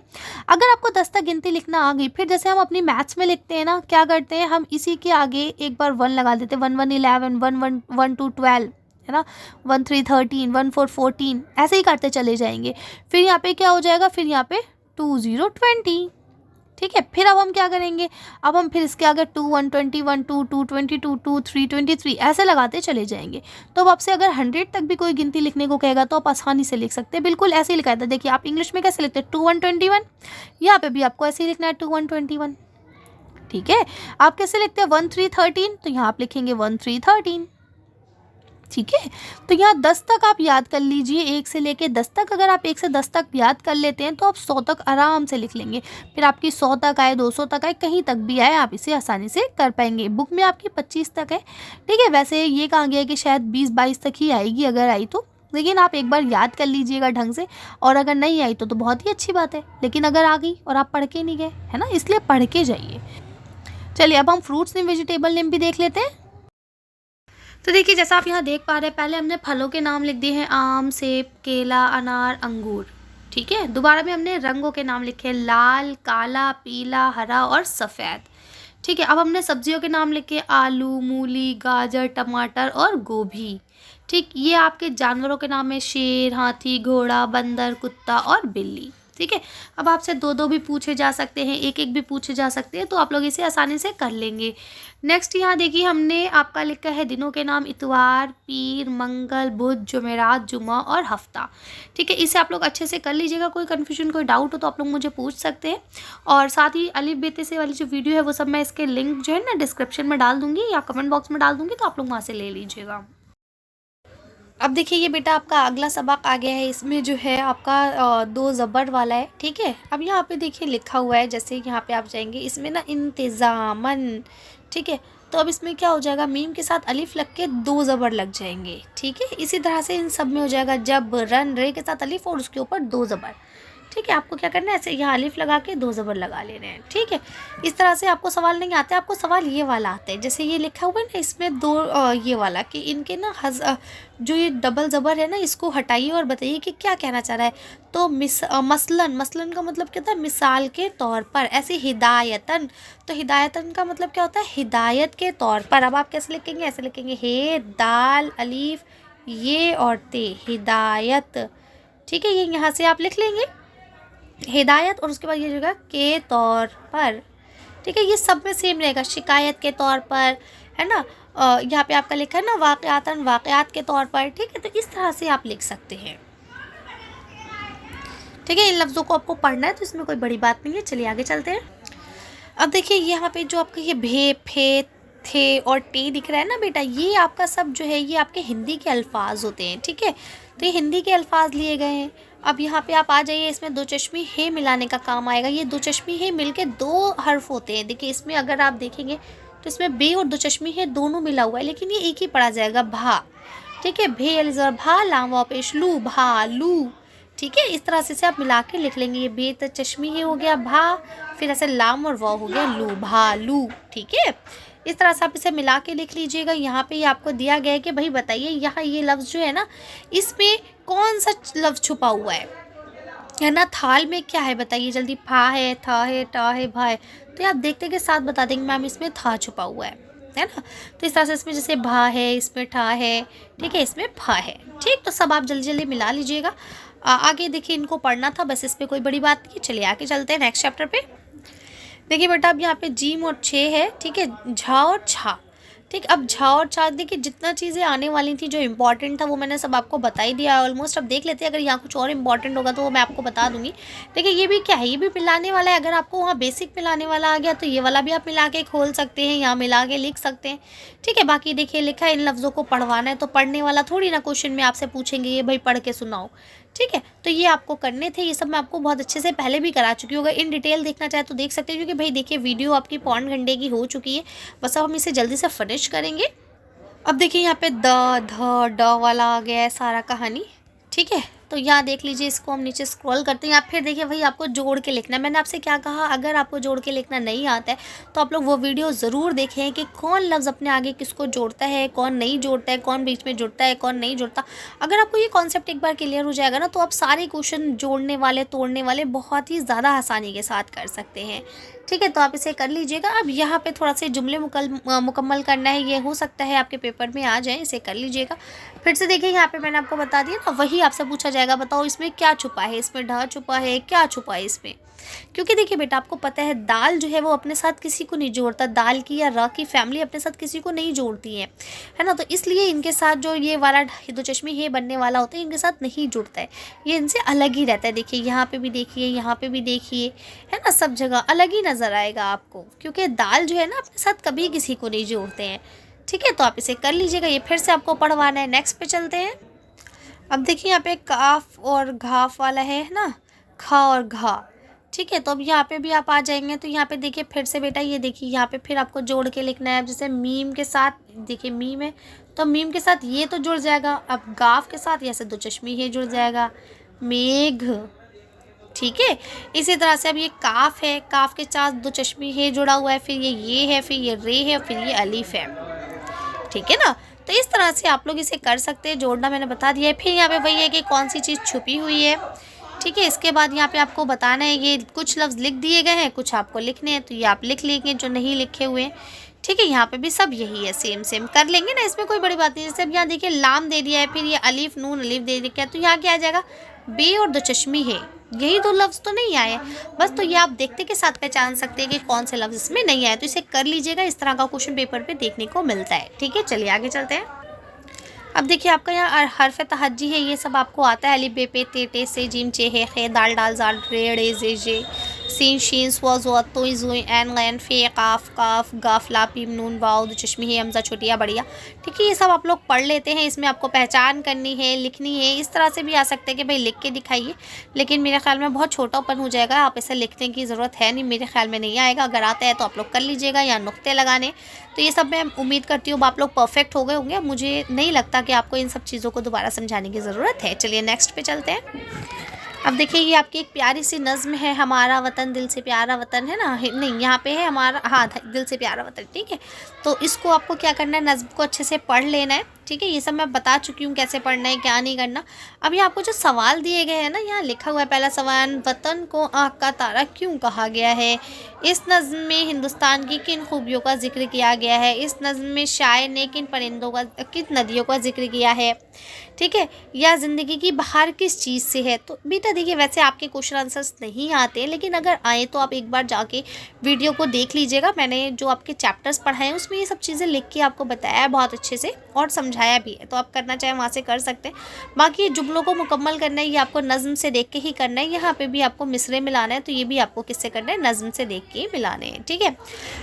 अगर आपको 10 तक गिनती लिखना आ गई, फिर जैसे हम अपनी मैथ्स में लिखते हैं ना, क्या करते हैं हम इसी के आगे एक बार 1 लगा देते हैं, 1 1 11, 1 1 1 2 12, है ना, 1 3 13, 1 4 14, ऐसे ही करते चले जाएंगे। फिर यहाँ पे क्या हो जाएगा, फिर यहाँ पे 2 0 20। ठीक है, फिर अब हम क्या करेंगे, अब हम फिर इसके आगे 2 1 21, 2 2 22, 2 3 23, ऐसे लगाते चले जाएंगे। तो अब आपसे अगर 100 तक भी कोई गिनती लिखने को कहेगा तो आप आसानी से लिख सकते हैं, बिल्कुल ऐसे ही लिखा था। देखिए आप इंग्लिश में कैसे लिखते हैं 2 1 21, यहाँ पे भी आपको ऐसे ही लिखना है 2 1 21। ठीक है, आप कैसे लिखते हैं 1 3 13, तो यहाँ आप लिखेंगे 1 3 13। ठीक है, तो यहाँ 10 तक आप याद कर लीजिए, 1 से लेके 10 तक। अगर आप 1 से 10 तक याद कर लेते हैं तो आप 100 तक आराम से लिख लेंगे। फिर आपकी 100 तक आए, 200 तक आए, कहीं तक भी आए, आप इसे आसानी से कर पाएंगे। बुक में आपकी 25 तक है। ठीक है, वैसे ये कहा गया है कि शायद 20-22 तक ही आएगी, अगर आई तो, लेकिन आप एक बार याद कर लीजिएगा ढंग से, और अगर नहीं आई तो बहुत ही अच्छी बात है। लेकिन अगर आ गई और आप पढ़ के नहीं गए, है ना, इसलिए पढ़ के जाइए। चलिए अब हम फ्रूट्स नेम वेजिटेबल नेम भी देख लेते हैं। तो देखिए जैसा आप यहाँ देख पा रहे हैं, पहले हमने फलों के नाम लिख दिए हैं, आम, सेब, केला, अनार, अंगूर। ठीक है, दोबारा में हमने रंगों के नाम लिखे, लाल, काला, पीला, हरा और सफ़ेद। ठीक है, अब हमने सब्जियों के नाम लिखे, आलू, मूली, गाजर, टमाटर और गोभी। ठीक, ये आपके जानवरों के नाम है, शेर, हाथी, घोड़ा, बंदर, कुत्ता और बिल्ली। ठीक है, अब आपसे 2-2 भी पूछे जा सकते हैं, 1-1 भी पूछे जा सकते हैं, तो आप लोग इसे आसानी से कर लेंगे। नेक्स्ट यहाँ देखिए हमने आपका लिखा है दिनों के नाम, इतवार, पीर, मंगल, बुध, जुमेरात, जुमा और हफ्ता। ठीक है, इसे आप लोग अच्छे से कर लीजिएगा। कोई कन्फ्यूजन, कोई डाउट हो तो आप लोग मुझे पूछ सकते हैं। और साथ ही अलिफ बेते से वाली जो वीडियो है वो सब मैं इसके लिंक जो है ना डिस्क्रिप्शन में डाल दूँगी या कमेंट बॉक्स में डाल दूँगी, तो आप लोग वहाँ से ले लीजिएगा। अब देखिए ये बेटा आपका अगला सबक आ गया है। इसमें जो है आपका 2 ज़बर वाला है। ठीक है, अब यहाँ पे देखिए लिखा हुआ है, जैसे यहाँ पे आप जाएंगे इसमें ना इंतज़ामन। ठीक है, तो अब इसमें क्या हो जाएगा, मीम के साथ अलिफ लग के 2 ज़बर लग जाएंगे। ठीक है, इसी तरह से इन सब में हो जाएगा जब, रन, रे के साथ अलिफ और उसके ऊपर 2 ज़बर। ठीक है, आपको क्या करना है, ऐसे यहाँ अलिफ लगा के 2 ज़बर लगा लेने हैं। ठीक है, इस तरह से आपको सवाल नहीं आते, आपको सवाल ये वाला आता है, जैसे ये लिखा हुआ है ना इसमें 2 ये वाला कि इनके ना जो ये डबल ज़बर है ना, इसको हटाइए और बताइए कि क्या कहना चाह रहा है। तो मसलन, मसलन का मतलब क्या होता है, मिसाल के तौर पर। ऐसे हिदायतन, तो हिदायतन का मतलब क्या होता है, हिदायत के तौर पर। अब आप कैसे लिखेंगे, ऐसे लिखेंगे, हे, दाल, अलीफ, ये और ते, हिदायत। ठीक है, ये यहाँ से आप लिख लेंगे हिदायत, और उसके बाद ये जगह के तौर पर। ठीक है, ये सब में सेम रहेगा, शिकायत के तौर पर, है ना। यहाँ पे आपका लिखा है ना वाक़यातन, वाक़यात के तौर पर। ठीक है, तो इस तरह से आप लिख सकते हैं। ठीक है, इन लफ्ज़ों को आपको पढ़ना है तो इसमें कोई बड़ी बात नहीं है। चलिए आगे चलते हैं। अब देखिए यहाँ पे जो आपका ये भे, फे, थे और टे दिख रहा है ना बेटा, ये आपका सब जो है ये आपके हिंदी के अल्फाज होते हैं। ठीक है, तो ये हिंदी के अल्फाज लिए गए हैं। अब यहाँ पे आप आ जाइए, इसमें 2 चश्मी हे मिलाने का काम आएगा। ये 2 चश्मी हे मिलके 2 हर्फ होते हैं। देखिए इसमें अगर आप देखेंगे तो इसमें बे और 2 चश्मी हे दोनों मिला हुआ है, लेकिन ये एक ही पढ़ा जाएगा, भा। ठीक है, भे अलिज़र भा, लाम वाव पेश लू, भालू। ठीक है, इस तरह से आप मिला के लिख लेंगे। ये बे तो चश्मी हे हो गया, भा, फिर ऐसे लाम और वाव हो गया लू, भालू। ठीक है, इस तरह से आप इसे मिला के लिख लीजिएगा। यहाँ पे ये आपको दिया गया है कि भाई बताइए यहाँ ये लफ्ज़ जो है ना, इसमें कौन सा लफ्ज़ छुपा हुआ है ना। थाल में क्या है बताइए जल्दी, फा है, था है, टा है, भा है। तो आप देखते के साथ बता देंगे मैम इसमें था छुपा हुआ है ना। तो इस तरह से इसमें जैसे भा है, इसमें ठा है, ठीक है, इसमें फा है। ठीक, तो सब आप जल्दी जल्दी मिला लीजिएगा। आगे देखिए इनको पढ़ना था बस, इस पर कोई बड़ी बात नहीं। चलिए आगे चलते हैं नेक्स्ट चैप्टर पे। देखिए बेटा अब यहाँ पे जीम और छे है, ठीक है, झा और छा। ठीक, अब झा और छा देखिए जितना चीज़ें आने वाली थी जो इम्पोर्टेंट था वो मैंने सब आपको बता ही दिया ऑलमोस्ट। अब देख लेते हैं अगर यहाँ कुछ और इम्पोर्टेंट होगा तो वो मैं आपको बता दूंगी। देखिए ये भी क्या है, ये भी मिलाने वाला है। अगर आपको वहाँ बेसिक मिलाने वाला आ गया तो ये वाला भी आप मिला के खोल सकते हैं, यहाँ मिला के लिख सकते हैं। ठीक है, बाकी देखिए लिखा है इन लफ्ज़ों को पढ़वाना है, तो पढ़ने वाला थोड़ी ना क्वेश्चन में आपसे पूछेंगे ये भाई पढ़ के सुनाओ। ठीक है, तो ये आपको करने थे, ये सब मैं आपको बहुत अच्छे से पहले भी करा चुकी हूँ। अगर इन डिटेल देखना चाहे तो देख सकते हैं, क्योंकि भाई देखिए वीडियो आपकी पौन घंटे की हो चुकी है। बस अब हम इसे जल्दी से फिनिश करेंगे। अब देखिए यहाँ पे द ध ड वाला आ गया है सारा कहानी। ठीक है, तो यहाँ देख लीजिए, इसको हम नीचे स्क्रॉल करते हैं। आप फिर देखिए भाई आपको जोड़ के लिखना है। मैंने आपसे क्या कहा, अगर आपको जोड़ के लिखना नहीं आता है तो आप लोग वो वीडियो ज़रूर देखें कि कौन लफ्ज़ अपने आगे किसको जोड़ता है, कौन नहीं जोड़ता है, कौन बीच में जुड़ता है, कौन नहीं जुड़ता। अगर आपको ये कॉन्सेप्ट एक बार क्लियर हो जाएगा ना तो आप सारे क्वेश्चन जोड़ने वाले तोड़ने वाले बहुत ही ज़्यादा आसानी के साथ कर सकते हैं। ठीक है, तो आप इसे कर लीजिएगा। अब यहाँ पे थोड़ा से जुमले मुकम्मल करना है, ये हो सकता है आपके पेपर में आ जाए, इसे कर लीजिएगा। फिर से देखिए यहाँ पे मैंने आपको बता दिया ना, वही आपसे पूछा जाएगा बताओ इसमें क्या छुपा है, इसमें ढ छुपा है, क्या छुपा है इसमें। क्योंकि देखिए बेटा आपको पता है दाल जो है वो अपने साथ किसी को नहीं जोड़ता, दाल की या र की फैमिली अपने साथ किसी को नहीं जोड़ती है ना। तो इसलिए इनके साथ जो ये वाला दो चश्मे हे बनने वाला होता है इनके साथ नहीं जुड़ता है, ये इनसे अलग ही रहता है। देखिए यहाँ पे भी देखिए, यहाँ पे भी देखिए, है ना, सब जगह अलग ही नज़र आएगा आपको, क्योंकि दाल जो है ना अपने साथ कभी किसी को नहीं जोड़ते हैं। ठीक है, तो आप इसे कर लीजिएगा। ये फिर से आपको पढ़वाना है। नेक्स्ट पे चलते हैं। अब देखिए यहाँ पे काफ और घाफ वाला है ना, खा और घा। ठीक है, तो अब यहाँ पे भी आप आ जाएंगे तो यहाँ पे देखिए फिर से बेटा ये देखिए यहाँ पे फिर आपको जोड़ के लिखना है। अब जैसे मीम के साथ, देखिए मीम है तो मीम के साथ ये तो जुड़ जाएगा। अब गाफ के साथ ऐसे दो चश्मी ये जुड़ जाएगा, मेघ। ठीक है, इसी तरह से अब ये काफ है, काफ के साथ दो चश्मी है जुड़ा हुआ है, फिर ये है, फिर ये रे है, फिर ये अलीफ है। ठीक है ना, तो इस तरह से आप लोग इसे कर सकते हैं। जोड़ना मैंने बता दिया है। फिर यहाँ पे वही है कि कौन सी चीज़ छुपी हुई है। ठीक है, इसके बाद यहाँ पे आपको बताना है, ये कुछ लफ्ज़ लिख दिए गए हैं, कुछ आपको लिखने हैं, तो ये आप लिख लेंगे जो नहीं लिखे हुए हैं। ठीक है, यहाँ पे भी सब यही है, सेम सेम कर लेंगे ना, इसमें कोई बड़ी बात नहीं। जैसे अब यहाँ देखिए लाम दे दिया है, फिर ये अलीफ नून अलीफ दे दिया, तो यहाँ क्या आ जाएगा, बे और दो चश्मी है। यही दो लफ्ज़ तो नहीं आए बस, तो ये आप देखते के साथ पहचान सकते हैं कि कौन से लफ्ज़ इसमें नहीं आए। तो इसे कर लीजिएगा, इस तरह का क्वेश्चन पेपर पे देखने को मिलता है। ठीक है, चलिए आगे चलते हैं। अब देखिए आपका यहाँ हरफ तहज्जी है, ये सब आपको आता है। अलिफ बे पे ते टे से जीम चे है खे दाल डाल जाल रे ड़े जे जे सीन शीन स्वा ज़ो तो ज़ोई एन गैन फे काफ काफ गाफ ला पीम नून वाओ चश्मी है हमजा छोटिया बढ़िया। ठीक है, ये सब आप लोग पढ़ लेते हैं। इसमें आपको पहचान करनी है, लिखनी है। इस तरह से भी आ सकते हैं कि भाई लिख के दिखाइए, लेकिन मेरे ख्याल में बहुत छोटापन हो जाएगा, आप इसे लिखने की ज़रूरत है नहीं, मेरे ख्याल में नहीं आएगा। अगर आता है तो आप लोग कर लीजिएगा, या नुक्ते लगाने। तो ये सब मैं उम्मीद करती हूँ आप लोग परफेक्ट हो गए होंगे। मुझे नहीं लगता कि आपको इन सब चीज़ों को दोबारा समझाने की ज़रूरत है। चलिए नेक्स्ट पे चलते हैं। अब देखिए ये आपकी एक प्यारी सी नज़्म है, हमारा वतन दिल से प्यारा वतन, है ना, नहीं यहाँ पे है हमारा, हाँ दिल से प्यारा वतन। ठीक है, तो इसको आपको क्या करना है, नज़्म को अच्छे से पढ़ लेना है। ठीक है, ये सब मैं बता चुकी हूँ कैसे पढ़ना है, क्या नहीं करना। अब ये आपको जो सवाल दिए गए हैं ना, यहाँ लिखा हुआ है पहला सवाल, वतन को आँख का तारा क्यों कहा गया है। इस नज़्म में हिंदुस्तान की किन खूबियों का जिक्र किया गया है। इस नज़्म में शायर ने किन परिंदों का, किन नदियों का जिक्र किया है। ठीक है, या ज़िंदगी की बाहर किस चीज़ से है। तो बेटा देखिए वैसे आपके क्वेश्चन आंसर्स नहीं आते, लेकिन अगर आए तो आप एक बार जाके वीडियो को देख लीजिएगा। मैंने जो आपके चैप्टर्स पढ़ाए हैं उसमें ये सब चीज़ें लिख के आपको बताया है बहुत अच्छे से, और समझाया भी है। तो आप करना चाहें वहाँ से कर सकते हैं। बाकी जुमलों को मुकम्मल करना है, ये आपको नज़्म से देख के ही करना है। यहाँ पे भी आपको मिसरे मिलाना है, तो ये भी आपको किससे करना है, नज़्म से देख के मिलाने हैं। ठीक है,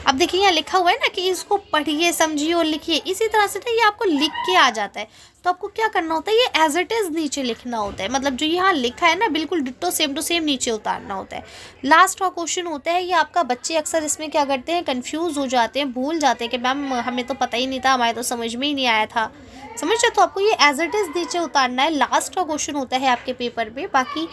अब देखिए यहाँ लिखा हुआ है ना कि इसको पढ़िए, समझिए और लिखिए। इसी तरह से ना ये आपको लिख के आ जाता है, तो आपको क्या करना होता है, ये एज इट इज़ नीचे लिखना होता है। मतलब जो यहाँ लिखा है ना बिल्कुल डिट्टो सेम टू सेम नीचे उतारना होता है। लास्ट का क्वेश्चन होता है ये आपका, बच्चे अक्सर इसमें क्या करते हैं, कंफ्यूज हो जाते हैं, भूल जाते हैं कि मैम हमें तो पता ही नहीं था, हमारे तो समझ में ही नहीं आया था। समझ रहे, तो आपको ये एज इट इज़ नीचे उतारना है। लास्ट का क्वेश्चन होता है आपके पेपर पे। बाकी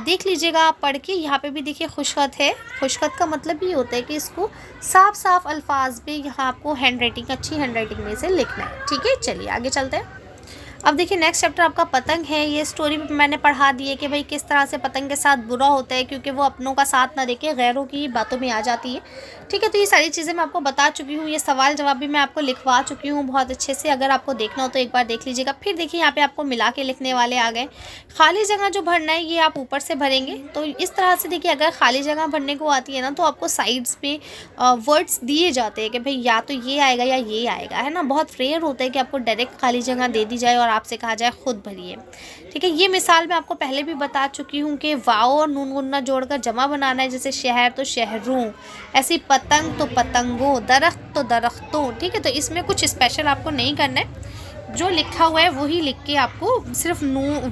देख लीजिएगा आप पढ़ के। यहाँ पे भी देखिए खुशखत है। खुशखत का मतलब ये होता है कि इसको साफ साफ अल्फाज में यहाँ आपको हैंड राइटिंग, अच्छी हैंड राइटिंग में से लिखना है। ठीक है, चलिए आगे चलते हैं। अब देखिए नेक्स्ट चैप्टर आपका पतंग है। ये स्टोरी भी मैंने पढ़ा दी है कि भाई किस तरह से पतंग के साथ बुरा होता है, क्योंकि वो अपनों का साथ ना देके गैरों की बातों में आ जाती है। ठीक है, तो ये सारी चीज़ें मैं आपको बता चुकी हूँ, ये सवाल जवाब भी मैं आपको लिखवा चुकी हूँ बहुत अच्छे से। अगर आपको देखना हो तो एक बार देख लीजिएगा। फिर देखिए यहाँ पे आपको मिला के लिखने वाले आ गए। खाली जगह जो भरना है ये आप ऊपर से भरेंगे। तो इस तरह से देखिए, अगर खाली जगह भरने को आती है ना, तो आपको साइड्स पे वर्ड्स दिए जाते हैं कि भाई या तो ये आएगा या ये आएगा, है ना। बहुत रेयर होता है कि आपको डायरेक्ट खाली जगह दे दी जाए और आपसे कहा जाए खुद भरिए। ठीक है, ये मिसाल मैं आपको पहले भी बता चुकी हूँ कि वाव और नून गुन्ना जोड़कर जमा बनाना है। जैसे शहर तो शहरों, ऐसी पतंग तो पतंगों, दरख्त तो दरख्तों। ठीक है, तो इसमें कुछ स्पेशल आपको नहीं करना है, जो लिखा हुआ है वही लिख के आपको सिर्फ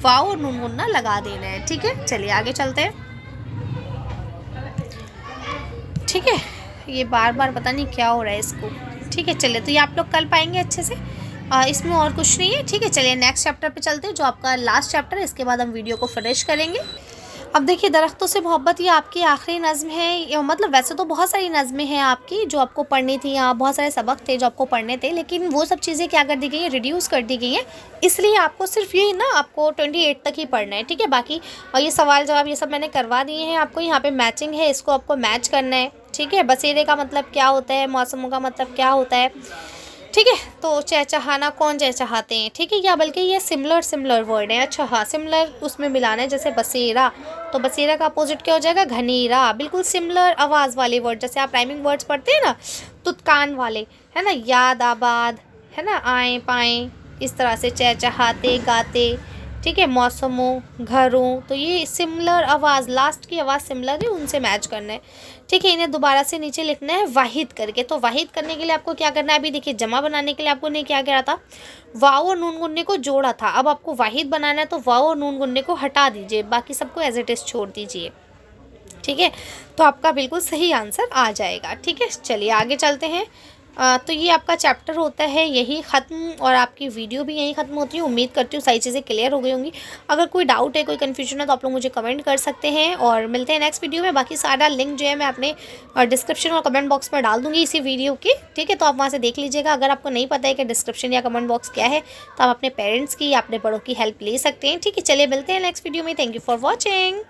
वाव और नून गुन्ना लगा देना है। ठीक है, चलिए आगे चलते हैं। ठीक है, ये बार बार पता नहीं क्या हो रहा है इसको। ठीक है, चलिए, तो ये आप लोग कल पाएंगे अच्छे से। इसमें और कुछ नहीं है। ठीक है, चलिए नेक्स्ट चैप्टर पे चलते हैं, जो आपका लास्ट चैप्टर है। इसके बाद हम वीडियो को फिनिश करेंगे। अब देखिए, दरख्तों से मोहब्बत ये आपकी आखिरी नज़्म है। मतलब वैसे तो बहुत सारी नज़में हैं आपकी जो आपको पढ़नी थी, यहाँ बहुत सारे सबक थे जो आपको पढ़ने थे, लेकिन वो सब चीज़ें क्या कर दी गई हैं, रिड्यूस कर दी गई हैं। इसलिए आपको सिर्फ ये ना आपको 28 तक ही पढ़ना है। ठीक है, बाकी ये सवाल जवाब ये सब मैंने करवा दिए हैं आपको। यहाँ पे मैचिंग है, इसको आपको मैच करना है। ठीक है, बसेरे का मतलब क्या होता है, मौसमों का मतलब क्या होता है। ठीक है, तो चहचहाना कौन चहचहाते हैं। ठीक है, या बल्कि ये सिमिलर वर्ड है। अच्छा हाँ, सिमिलर उसमें मिलाना है। जैसे बसेरा, तो बसेरा का अपोजिट क्या हो जाएगा, घनेरा। बिल्कुल सिमिलर आवाज़ वाले वर्ड, जैसे आप राइमिंग वर्ड्स पढ़ते हैं ना, तुत्कान वाले, है ना, याद आबाद, है ना, आए पाएँ, इस तरह से चहचहाते गाते। ठीक है, मौसमों, घरों, तो ये सिमिलर आवाज़, लास्ट की आवाज़ सिमिलर है, उनसे मैच करना है। ठीक है, इन्हें दोबारा से नीचे लिखना है वाहिद करके। तो वाहिद करने के लिए आपको क्या करना है, अभी देखिए जमा बनाने के लिए आपको ने क्या करा था, वाव और नून गुन्ने को जोड़ा था। अब आपको वाहिद बनाना है, तो वाव और नून गुन्ने को हटा दीजिए, बाकी सबको एज इट इज़ छोड़ दीजिए। ठीक है, तो आपका बिल्कुल सही आंसर आ जाएगा। ठीक है, चलिए आगे चलते हैं। तो ये आपका चैप्टर होता है यही ख़त्म, और आपकी वीडियो भी यही ख़त्म होती है। उम्मीद करती हूँ सारी चीज़ें क्लियर हो गई होंगी। अगर कोई डाउट है, कोई कन्फ्यूजन है, तो आप लोग मुझे कमेंट कर सकते हैं, और मिलते हैं नेक्स्ट वीडियो में। बाकी सारा लिंक जो है मैं अपने डिस्क्रिप्शन और कमेंट बॉक्स में डाल दूँगी इसी वीडियो की। ठीक है, तो आप वहाँ से देख लीजिएगा। अगर आपको नहीं पता है कि डिस्क्रिप्शन या कमेंट बॉक्स क्या है, तो आप अपने पेरेंट्स की या अपने बड़ों की हेल्प ले सकते हैं। ठीक है, चलिए मिलते हैं नेक्स्ट वीडियो में। Thank you for watching.